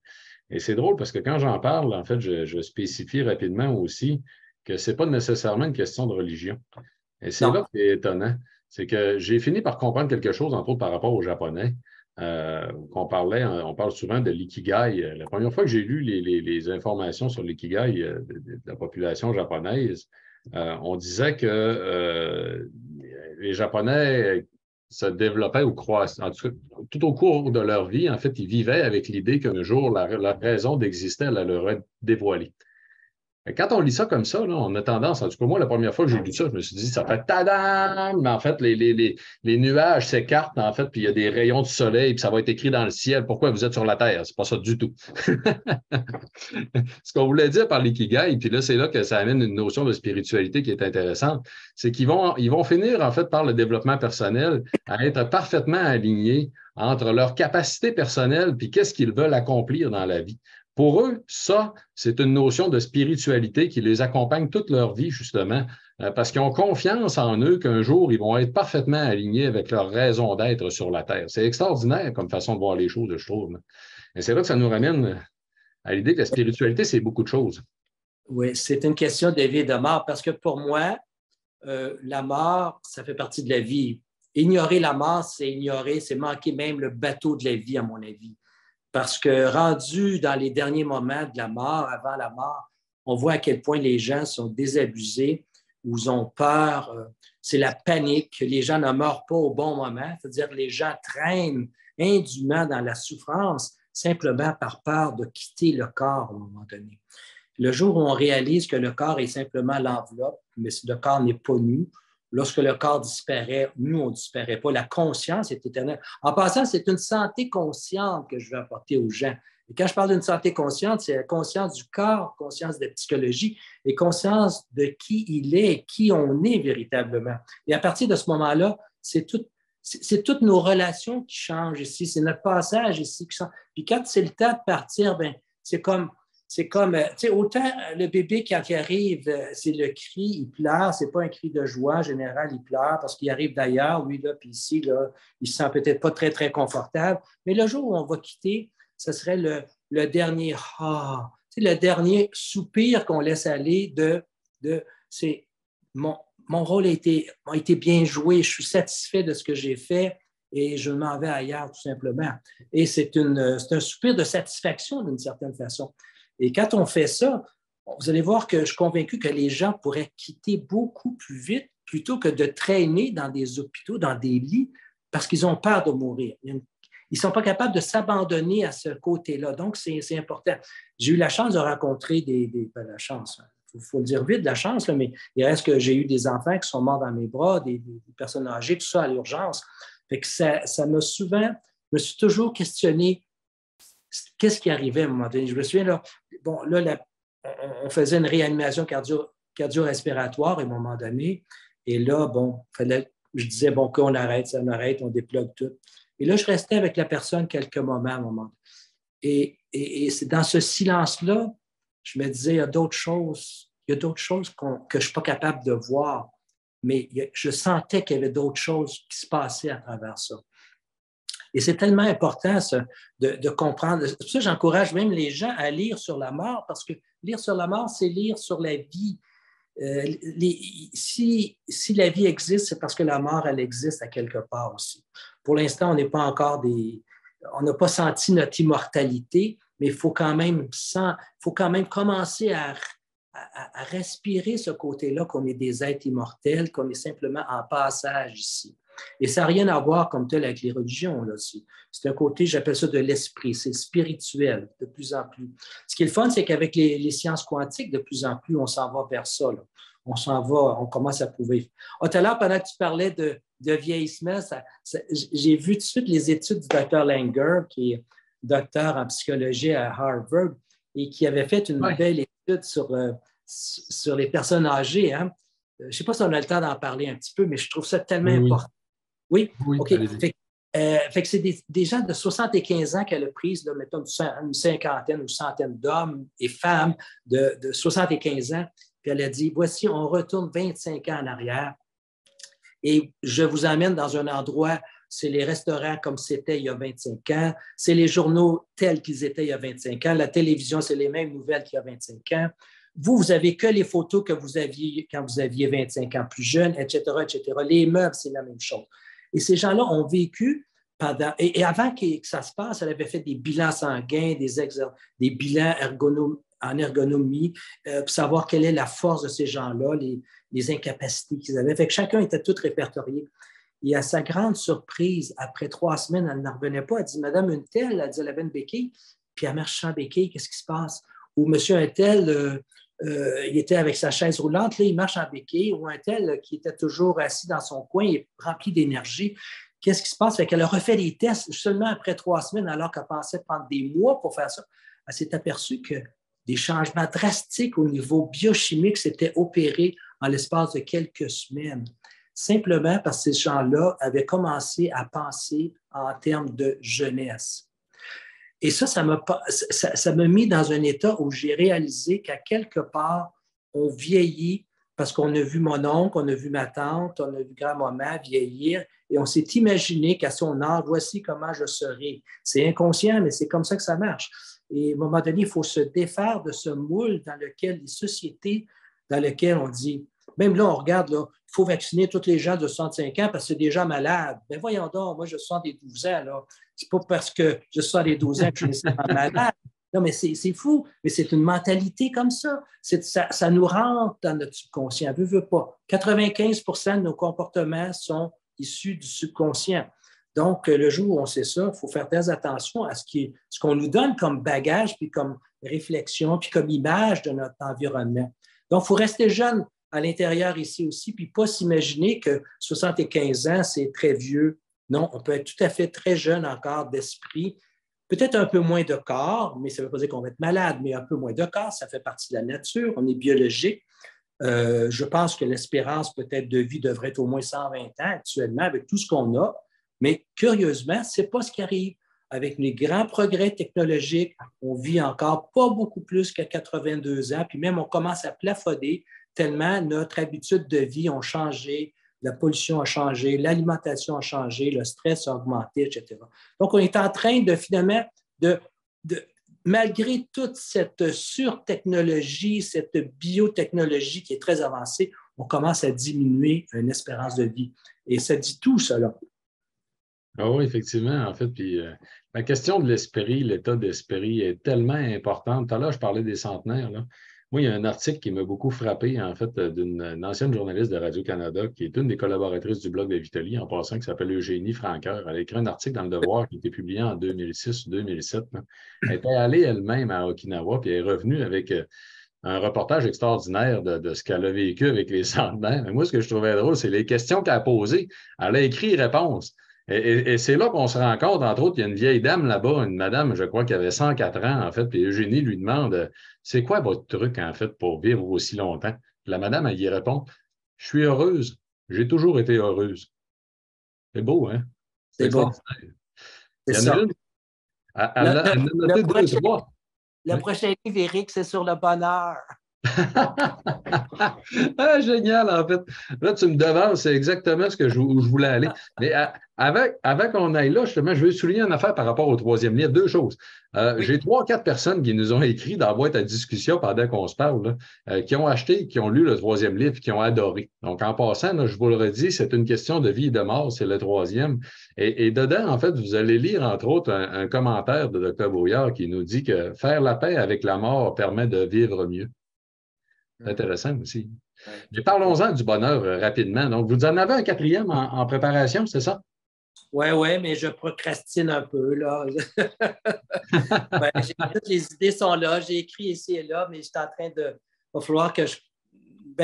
Et c'est drôle parce que quand j'en parle, en fait, je spécifie rapidement aussi que ce n'est pas nécessairement une question de religion. Et c'est Non. là qui est étonnant. C'est que j'ai fini par comprendre quelque chose, entre autres par rapport aux Japonais. On parle souvent de l'ikigai. La première fois que j'ai lu les informations sur l'ikigai de la population japonaise, on disait que les Japonais se développaient ou croissaient, en tout cas, tout au cours de leur vie, en fait, ils vivaient avec l'idée qu'un jour, leur raison d'exister, elle leur être dévoilée. Quand on lit ça comme ça, là, on a tendance, en tout cas, moi, la première fois que j'ai lu ça, je me suis dit, ça fait tadam! Mais en fait, les nuages s'écartent, en fait, puis il y a des rayons de soleil, puis ça va être écrit dans le ciel. Pourquoi vous êtes sur la Terre? C'est pas ça du tout. Ce qu'on voulait dire par l'ikigai, puis là, c'est là que ça amène une notion de spiritualité qui est intéressante, c'est ils vont finir, en fait, par le développement personnel, à être parfaitement alignés entre leurs capacités personnelles puis qu'est-ce qu'ils veulent accomplir dans la vie. Pour eux, ça, c'est une notion de spiritualité qui les accompagne toute leur vie, justement, parce qu'ils ont confiance en eux qu'un jour, ils vont être parfaitement alignés avec leur raison d'être sur la Terre. C'est extraordinaire comme façon de voir les choses, je trouve. Et c'est là que ça nous ramène à l'idée que la spiritualité, c'est beaucoup de choses. Oui, c'est une question de vie et de mort, parce que pour moi, la mort, ça fait partie de la vie. Ignorer la mort, c'est ignorer, c'est manquer même le bateau de la vie, à mon avis. Parce que rendu dans les derniers moments de la mort, avant la mort, on voit à quel point les gens sont désabusés ou ils ont peur. C'est la panique. Les gens ne meurent pas au bon moment. C'est-à-dire que les gens traînent indûment dans la souffrance simplement par peur de quitter le corps à un moment donné. Le jour où on réalise que le corps est simplement l'enveloppe, mais le corps n'est pas nous, lorsque le corps disparaît, nous, on ne disparaît pas. La conscience est éternelle. En passant, c'est une santé consciente que je veux apporter aux gens. Et quand je parle d'une santé consciente, c'est la conscience du corps, conscience de la psychologie et conscience de qui il est, qui on est véritablement. Et à partir de ce moment-là, c'est toutes nos relations qui changent ici. C'est notre passage ici qui change. Puis quand c'est le temps de partir, ben, c'est comme, tu sais, autant le bébé, quand il arrive, c'est le cri, il pleure, c'est pas un cri de joie. En général, il pleure parce qu'il arrive d'ailleurs, lui, là, puis ici, là, il se sent peut-être pas très, très confortable. Mais le jour où on va quitter, ce serait le dernier « ah », le dernier soupir qu'on laisse aller c'est mon rôle a été bien joué, je suis satisfait de ce que j'ai fait et je m'en vais ailleurs, tout simplement. Et c'est un soupir de satisfaction, d'une certaine façon. Et quand on fait ça, vous allez voir que je suis convaincu que les gens pourraient quitter beaucoup plus vite plutôt que de traîner dans des hôpitaux, dans des lits, parce qu'ils ont peur de mourir. Ils ne sont pas capables de s'abandonner à ce côté-là. Donc, c'est important. J'ai eu la chance de rencontrer la chance, il faut le dire vite, la chance, là, mais il reste que j'ai eu des enfants qui sont morts dans mes bras, des personnes âgées, tout ça à l'urgence. Fait que ça m'a souvent, je me suis toujours questionné qu'est-ce qui arrivait à un moment donné. Je me souviens, là, bon, là, on faisait une réanimation cardio-respiratoire à un moment donné. Et là, bon, je disais, bon, qu'on arrête, ça arrête, on déplogue tout. Et là, je restais avec la personne quelques moments à un moment. Et c'est dans ce silence-là, je me disais, il y a d'autres choses que je ne suis pas capable de voir. Mais je sentais qu'il y avait d'autres choses qui se passaient à travers ça. Et c'est tellement important de comprendre. C'est pour ça que j'encourage même les gens à lire sur la mort, parce que lire sur la mort, c'est lire sur la vie. Si la vie existe, c'est parce que la mort, elle existe à quelque part aussi. Pour l'instant, on n'a pas senti notre immortalité, mais il faut quand même commencer à respirer ce côté-là qu'on est des êtres immortels, qu'on est simplement en passage ici. Et ça n'a rien à voir comme tel avec les religions. Là. C'est un côté, j'appelle ça de l'esprit, c'est spirituel de plus en plus. Ce qui est le fun, c'est qu'avec les sciences quantiques, de plus en plus, on s'en va vers ça. Là. On commence à prouver. Tout à l'heure, pendant que tu parlais de vieillissement, j'ai vu tout de suite les études du Dr. Langer, qui est docteur en psychologie à Harvard, et qui avait fait une belle étude sur les personnes âgées. Hein. Je ne sais pas si on a le temps d'en parler un petit peu, mais je trouve ça tellement important. Oui? Oui, OK. Fait que c'est des gens de 75 ans qu'elle a prise, là, mettons une cinquantaine ou centaine d'hommes et femmes de 75 ans. Puis elle a dit, voici, on retourne 25 ans en arrière et je vous emmène dans un endroit, c'est les restaurants comme c'était il y a 25 ans, c'est les journaux tels qu'ils étaient il y a 25 ans, la télévision, c'est les mêmes nouvelles qu'il y a 25 ans. Vous n'avez que les photos que vous aviez quand vous aviez 25 ans plus jeune, etc., etc. Les meubles, c'est la même chose. Et ces gens-là ont vécu pendant... Et avant que ça se passe, elle avait fait des bilans sanguins, des bilans en ergonomie, pour savoir quelle est la force de ces gens-là, les incapacités qu'ils avaient. Fait que chacun était tout répertorié. Et à sa grande surprise, après 3 semaines, elle n'en revenait pas. Elle dit, Madame une telle, elle dit, elle avait une béquille, puis elle marche sans béquille, qu'est-ce qui se passe? Ou Monsieur un tel, il était avec sa chaise roulante, là, il marche en béquille, ou un tel qui était toujours assis dans son coin et rempli d'énergie. Qu'est-ce qui se passe? Elle a refait des tests seulement après 3 semaines, alors qu'elle pensait prendre des mois pour faire ça. Elle s'est aperçue que des changements drastiques au niveau biochimique s'étaient opérés en l'espace de quelques semaines, simplement parce que ces gens-là avaient commencé à penser en termes de jeunesse. Et ça m'a mis dans un état où j'ai réalisé qu'à quelque part, on vieillit parce qu'on a vu mon oncle, on a vu ma tante, on a vu grand-maman vieillir et on s'est imaginé qu'à son âge, voici comment je serai. C'est inconscient, mais c'est comme ça que ça marche. Et à un moment donné, il faut se défaire de ce moule dans lequel les sociétés, dans lesquelles on dit, même là, on regarde, là, il faut vacciner tous les gens de 65 ans parce que c'est des gens malades. Ben voyons donc, moi, je sens des 12 ans, là. C'est pas parce que je sens des 12 ans que je suis nécessairement malade. Non, mais c'est fou, mais c'est une mentalité comme ça. Ça nous rentre dans notre subconscient. Veut pas. 95% de nos comportements sont issus du subconscient. Donc, le jour où on sait ça, il faut faire très attention à ce qu'on nous donne comme bagage, puis comme réflexion, puis comme image de notre environnement. Donc, il faut rester jeune à l'intérieur ici aussi, puis pas s'imaginer que 75 ans, c'est très vieux. Non, on peut être tout à fait très jeune encore d'esprit, peut-être un peu moins de corps, mais ça ne veut pas dire qu'on va être malade, mais un peu moins de corps, ça fait partie de la nature, on est biologique. Je pense que l'espérance peut-être de vie devrait être au moins 120 ans actuellement avec tout ce qu'on a, mais curieusement, ce n'est pas ce qui arrive. Avec les grands progrès technologiques, on vit encore pas beaucoup plus qu'à 82 ans, puis même on commence à plafonner tellement notre habitude de vie a changé, la pollution a changé, l'alimentation a changé, le stress a augmenté, etc. Donc, on est en train de finalement, malgré toute cette surtechnologie, cette biotechnologie qui est très avancée, on commence à diminuer une espérance de vie. Et ça dit tout, cela. Ah oui, effectivement, en fait, puis la question de l'esprit, l'état d'esprit est tellement importante. Tout à l'heure, je parlais des centenaires, là. Moi, il y a un article qui m'a beaucoup frappé, en fait, d'une ancienne journaliste de Radio-Canada, qui est une des collaboratrices du blog de Vitali, en passant, qui s'appelle Eugénie Franqueur. Elle a écrit un article dans Le Devoir qui a été publié en 2006 ou 2007. Là. Elle était allée elle-même à Okinawa, puis elle est revenue avec un reportage extraordinaire de ce qu'elle a vécu avec les centenaires. Mais moi, ce que je trouvais drôle, c'est les questions qu'elle a posées. Elle a écrit réponse. Et c'est là qu'on se rend compte, entre autres, il y a une vieille dame là-bas, une madame, je crois, qui avait 104 ans, en fait, puis Eugénie lui demande c'est quoi votre truc, en fait, pour vivre aussi longtemps? Puis la madame, elle y répond je suis heureuse, j'ai toujours été heureuse. C'est beau, hein? C'est beau. Il y en a une. Elle a noté deux, trois. Le prochain livre, Éric, c'est sur le bonheur. Ah, génial, en fait. Là, tu me demandes, c'est exactement ce que je voulais aller. Mais avant qu'on aille là, justement, je veux souligner une affaire par rapport au troisième livre. Deux choses. Oui. J'ai 3-4 personnes qui nous ont écrit dans la boîte à discussion pendant qu'on se parle, là, qui ont acheté, qui ont lu le troisième livre, qui ont adoré. Donc, en passant, là, je vous le redis, c'est une question de vie et de mort, c'est le troisième. Et dedans, en fait, vous allez lire, entre autres, un commentaire de Dr. Brouillard qui nous dit que faire la paix avec la mort permet de vivre mieux. C'est intéressant aussi. Ouais. Mais parlons-en du bonheur rapidement. Donc, vous en avez un quatrième en préparation, c'est ça? Oui, mais je procrastine un peu, là. Toutes les idées sont là. J'ai écrit ici et là, mais j'étais en train de... Il va falloir que je...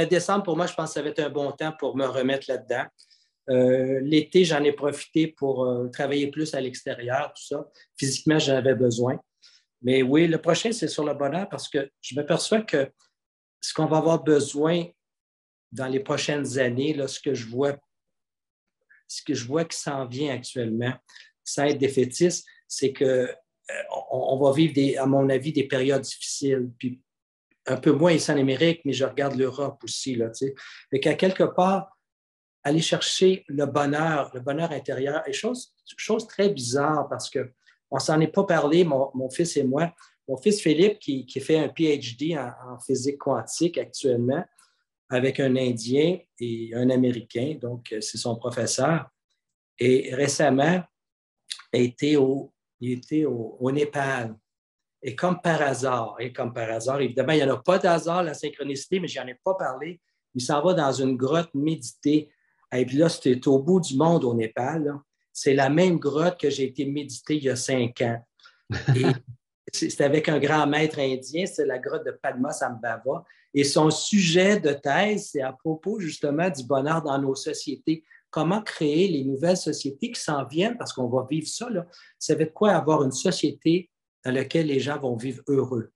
décembre, pour moi, je pense que ça va être un bon temps pour me remettre là-dedans. L'été, j'en ai profité pour travailler plus à l'extérieur, tout ça. Physiquement, j'en avais besoin. Mais oui, le prochain, c'est sur le bonheur parce que je m'aperçois que ce qu'on va avoir besoin dans les prochaines années, là, ce que je vois, ce que je vois qui s'en vient actuellement, sans être défaitiste, c'est que on va vivre, à mon avis, des périodes difficiles. Puis un peu moins ici en Amérique, mais je regarde l'Europe aussi. Là, tu sais. Fait qu'à quelque part, aller chercher le bonheur intérieur est chose très bizarre parce qu'on ne s'en est pas parlé, mon fils et moi. Mon fils Philippe, qui fait un PhD en physique quantique actuellement, avec un Indien et un Américain, donc c'est son professeur. Et récemment, il était au Népal. Et comme par hasard, évidemment, il n'y en a pas d'hasard, la synchronicité, mais je n'en ai pas parlé. Il s'en va dans une grotte méditer. Et puis là, c'était au bout du monde au Népal. Là. C'est la même grotte que j'ai été méditer il y a 5 ans. Et c'est avec un grand maître indien, c'est la grotte de Padmasambhava. Et son sujet de thèse, c'est à propos justement du bonheur dans nos sociétés. Comment créer les nouvelles sociétés qui s'en viennent, parce qu'on va vivre ça. Là. Ça va être quoi avoir une société dans laquelle les gens vont vivre heureux.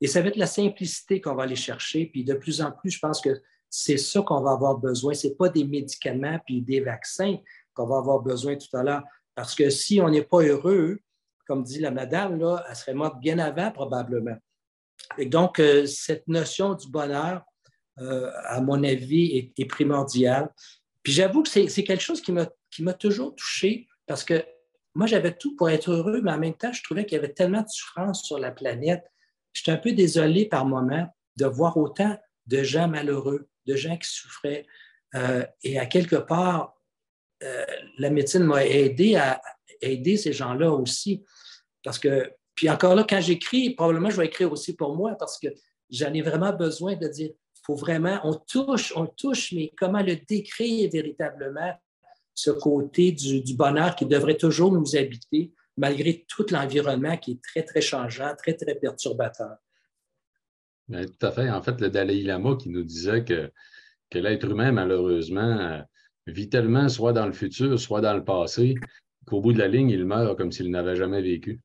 Et ça va être la simplicité qu'on va aller chercher. Puis de plus en plus, je pense que c'est ça qu'on va avoir besoin. Ce n'est pas des médicaments puis des vaccins qu'on va avoir besoin tout à l'heure. Parce que si on n'est pas heureux, comme dit la madame, là, elle serait morte bien avant probablement. Et donc, cette notion du bonheur, à mon avis, est primordiale. Puis j'avoue que c'est quelque chose qui m'a toujours touché parce que moi, j'avais tout pour être heureux, mais en même temps, je trouvais qu'il y avait tellement de souffrance sur la planète. J'étais un peu désolé par moments de voir autant de gens malheureux, de gens qui souffraient. Et à quelque part, la médecine m'a aidé à aider ces gens-là aussi. Parce que, puis encore là, quand j'écris, probablement je vais écrire aussi pour moi parce que j'en ai vraiment besoin de dire, il faut vraiment, on touche, mais comment le décrire véritablement? Ce côté du bonheur qui devrait toujours nous habiter, malgré tout l'environnement qui est très, très changeant, très, très perturbateur. Bien, tout à fait. En fait, le Dalai Lama qui nous disait que l'être humain, malheureusement, vit tellement soit dans le futur, soit dans le passé, qu'au bout de la ligne, il meurt comme s'il n'avait jamais vécu.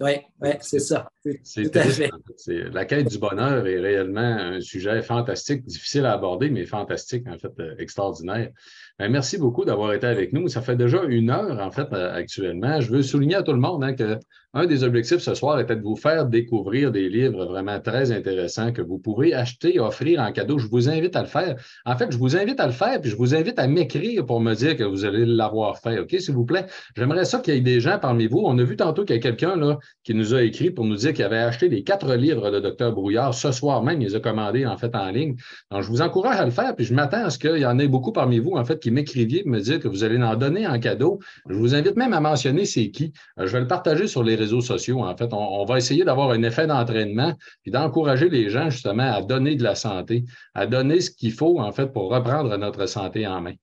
Oui, c'est ça. C'est triste. En fait. La quête du bonheur est réellement un sujet fantastique, difficile à aborder, mais fantastique, en fait, extraordinaire. Bien, merci beaucoup d'avoir été avec nous. Ça fait déjà 1 heure, en fait, actuellement. Je veux souligner à tout le monde que un des objectifs ce soir était de vous faire découvrir des livres vraiment très intéressants que vous pouvez acheter et offrir en cadeau. Je vous invite à le faire. En fait, je vous invite à le faire, puis je vous invite à m'écrire pour me dire que vous allez l'avoir fait. OK, s'il vous plaît? J'aimerais ça qu'il y ait des gens parmi vous. On a vu tantôt qu'il y a quelqu'un là qui nous a écrit pour nous dire qu'il avait acheté les 4 livres de Dr. Brouillard. Ce soir même, il les a commandés, en fait, en ligne. Donc, je vous encourage à le faire, puis je m'attends à ce qu'il y en ait beaucoup parmi vous, en fait, qui m'écriviez pour me dire que vous allez en donner en cadeau. Je vous invite même à mentionner c'est qui. Je vais le partager sur les réseaux sociaux. En fait, on va essayer d'avoir un effet d'entraînement puis d'encourager les gens, justement, à donner de la santé, à donner ce qu'il faut, en fait, pour reprendre notre santé en main.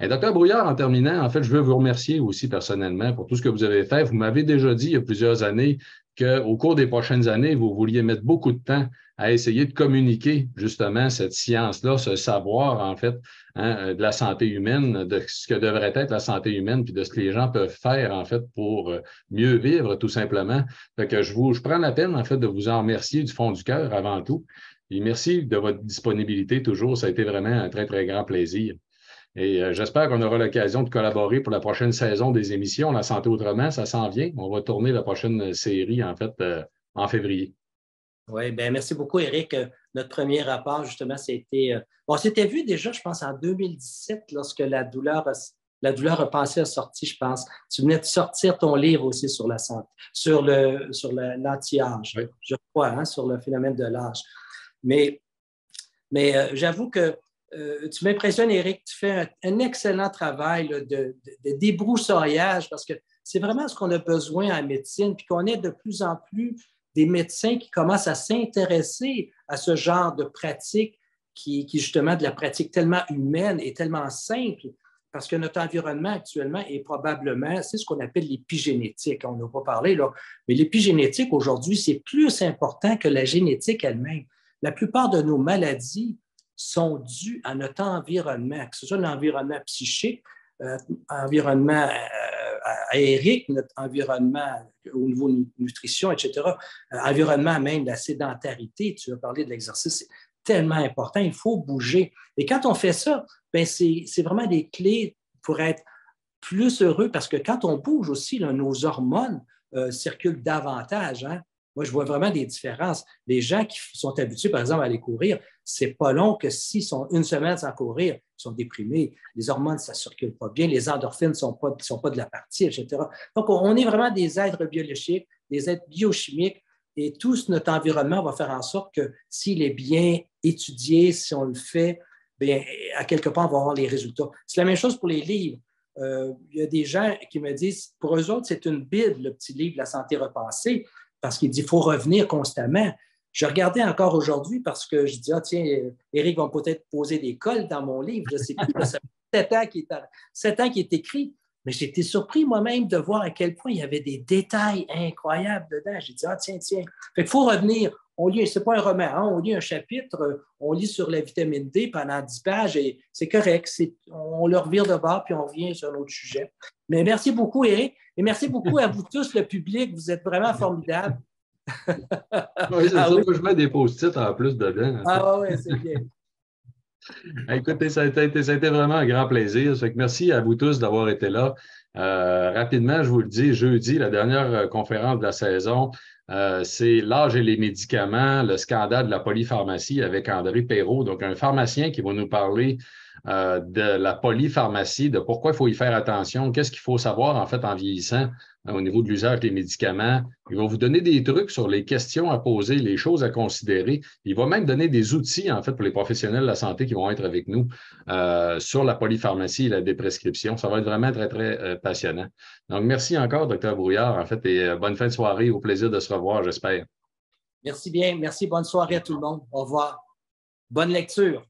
Et Dr. Brouillard, en terminant, en fait, je veux vous remercier aussi personnellement pour tout ce que vous avez fait. Vous m'avez déjà dit il y a plusieurs années qu'au cours des prochaines années, vous vouliez mettre beaucoup de temps à essayer de communiquer justement cette science-là, ce savoir, en fait, de la santé humaine, de ce que devrait être la santé humaine, puis de ce que les gens peuvent faire, en fait, pour mieux vivre, tout simplement. Fait que je prends la peine, en fait, de vous en remercier du fond du cœur avant tout. Et merci de votre disponibilité toujours. Ça a été vraiment un très, très grand plaisir. Et j'espère qu'on aura l'occasion de collaborer pour la prochaine saison des émissions. La santé autrement, ça s'en vient. On va tourner la prochaine série, en fait, en février. Oui, bien, merci beaucoup, Éric. Notre premier rapport, justement, c'était. On s'était vu déjà, je pense, en 2017, lorsque la douleur repensée a sorti, je pense. Tu venais de sortir ton livre aussi sur la santé, sur l'anti-âge, oui. Je crois, sur le phénomène de l'âge. Mais j'avoue que tu m'impressionnes, Éric. Tu fais un excellent travail là, de débroussaillage parce que c'est vraiment ce qu'on a besoin en médecine, puis qu'on ait de plus en plus des médecins qui commencent à s'intéresser à ce genre de pratique qui justement de la pratique tellement humaine et tellement simple, parce que notre environnement actuellement est probablement, c'est ce qu'on appelle l'épigénétique. On n'a pas parlé, là, mais l'épigénétique aujourd'hui, c'est plus important que la génétique elle-même. La plupart de nos maladies sont dues à notre environnement, que ce soit l'environnement psychique, environnement aérique, notre environnement au niveau nutrition, etc., environnement même de la sédentarité, tu as parlé de l'exercice, c'est tellement important, il faut bouger. Et quand on fait ça, bien, c'est vraiment des clés pour être plus heureux parce que quand on bouge aussi, là, nos hormones circulent davantage. Hein? Moi, je vois vraiment des différences. Les gens qui sont habitués, par exemple, à aller courir, c'est pas long que s'ils sont une semaine sans courir, ils sont déprimés. Les hormones, ça ne circule pas bien. Les endorphines ne sont pas de la partie, etc. Donc, on est vraiment des êtres biologiques, des êtres biochimiques et tout notre environnement va faire en sorte que s'il est bien étudié, si on le fait, bien, à quelque part, on va avoir les résultats. C'est la même chose pour les livres. Il y a des gens qui me disent, pour eux autres, c'est une Bible, le petit livre La santé repensée, parce qu'il dit qu'il faut revenir constamment. Je regardais encore aujourd'hui parce que je dis, ah tiens, Éric va peut-être poser des cols dans mon livre, je ne sais plus, là, ça fait 7 ans qu'il est écrit. Mais j'ai été surpris moi-même de voir à quel point il y avait des détails incroyables dedans. J'ai dit, ah tiens. Fait qu'il faut revenir. On lit, c'est pas un roman, hein? On lit un chapitre, on lit sur la vitamine D pendant 10 pages et c'est correct. On le revire de bord puis on revient sur un autre sujet. Mais merci beaucoup, Éric. Et merci beaucoup à vous tous, le public. Vous êtes vraiment formidables. Oui, c'est ça. Oui. Moi, je mets des post-it en plus dedans. Ah oui, c'est bien. Écoutez, ça a été vraiment un grand plaisir. Fait que merci à vous tous d'avoir été là. Rapidement, je vous le dis, jeudi, la dernière conférence de la saison, c'est l'âge et les médicaments, le scandale de la polypharmacie avec André Perrault, donc un pharmacien qui va nous parler de la polypharmacie, de pourquoi il faut y faire attention, qu'est-ce qu'il faut savoir en fait en vieillissant au niveau de l'usage des médicaments. Il va vous donner des trucs sur les questions à poser, les choses à considérer. Il va même donner des outils en fait pour les professionnels de la santé qui vont être avec nous sur la polypharmacie et la déprescription. Ça va être vraiment très, très passionnant. Donc, merci encore, Dr. Brouillard, en fait, et bonne fin de soirée. Au plaisir de se revoir, j'espère. Merci bien. Merci. Bonne soirée à tout le monde. Au revoir. Bonne lecture.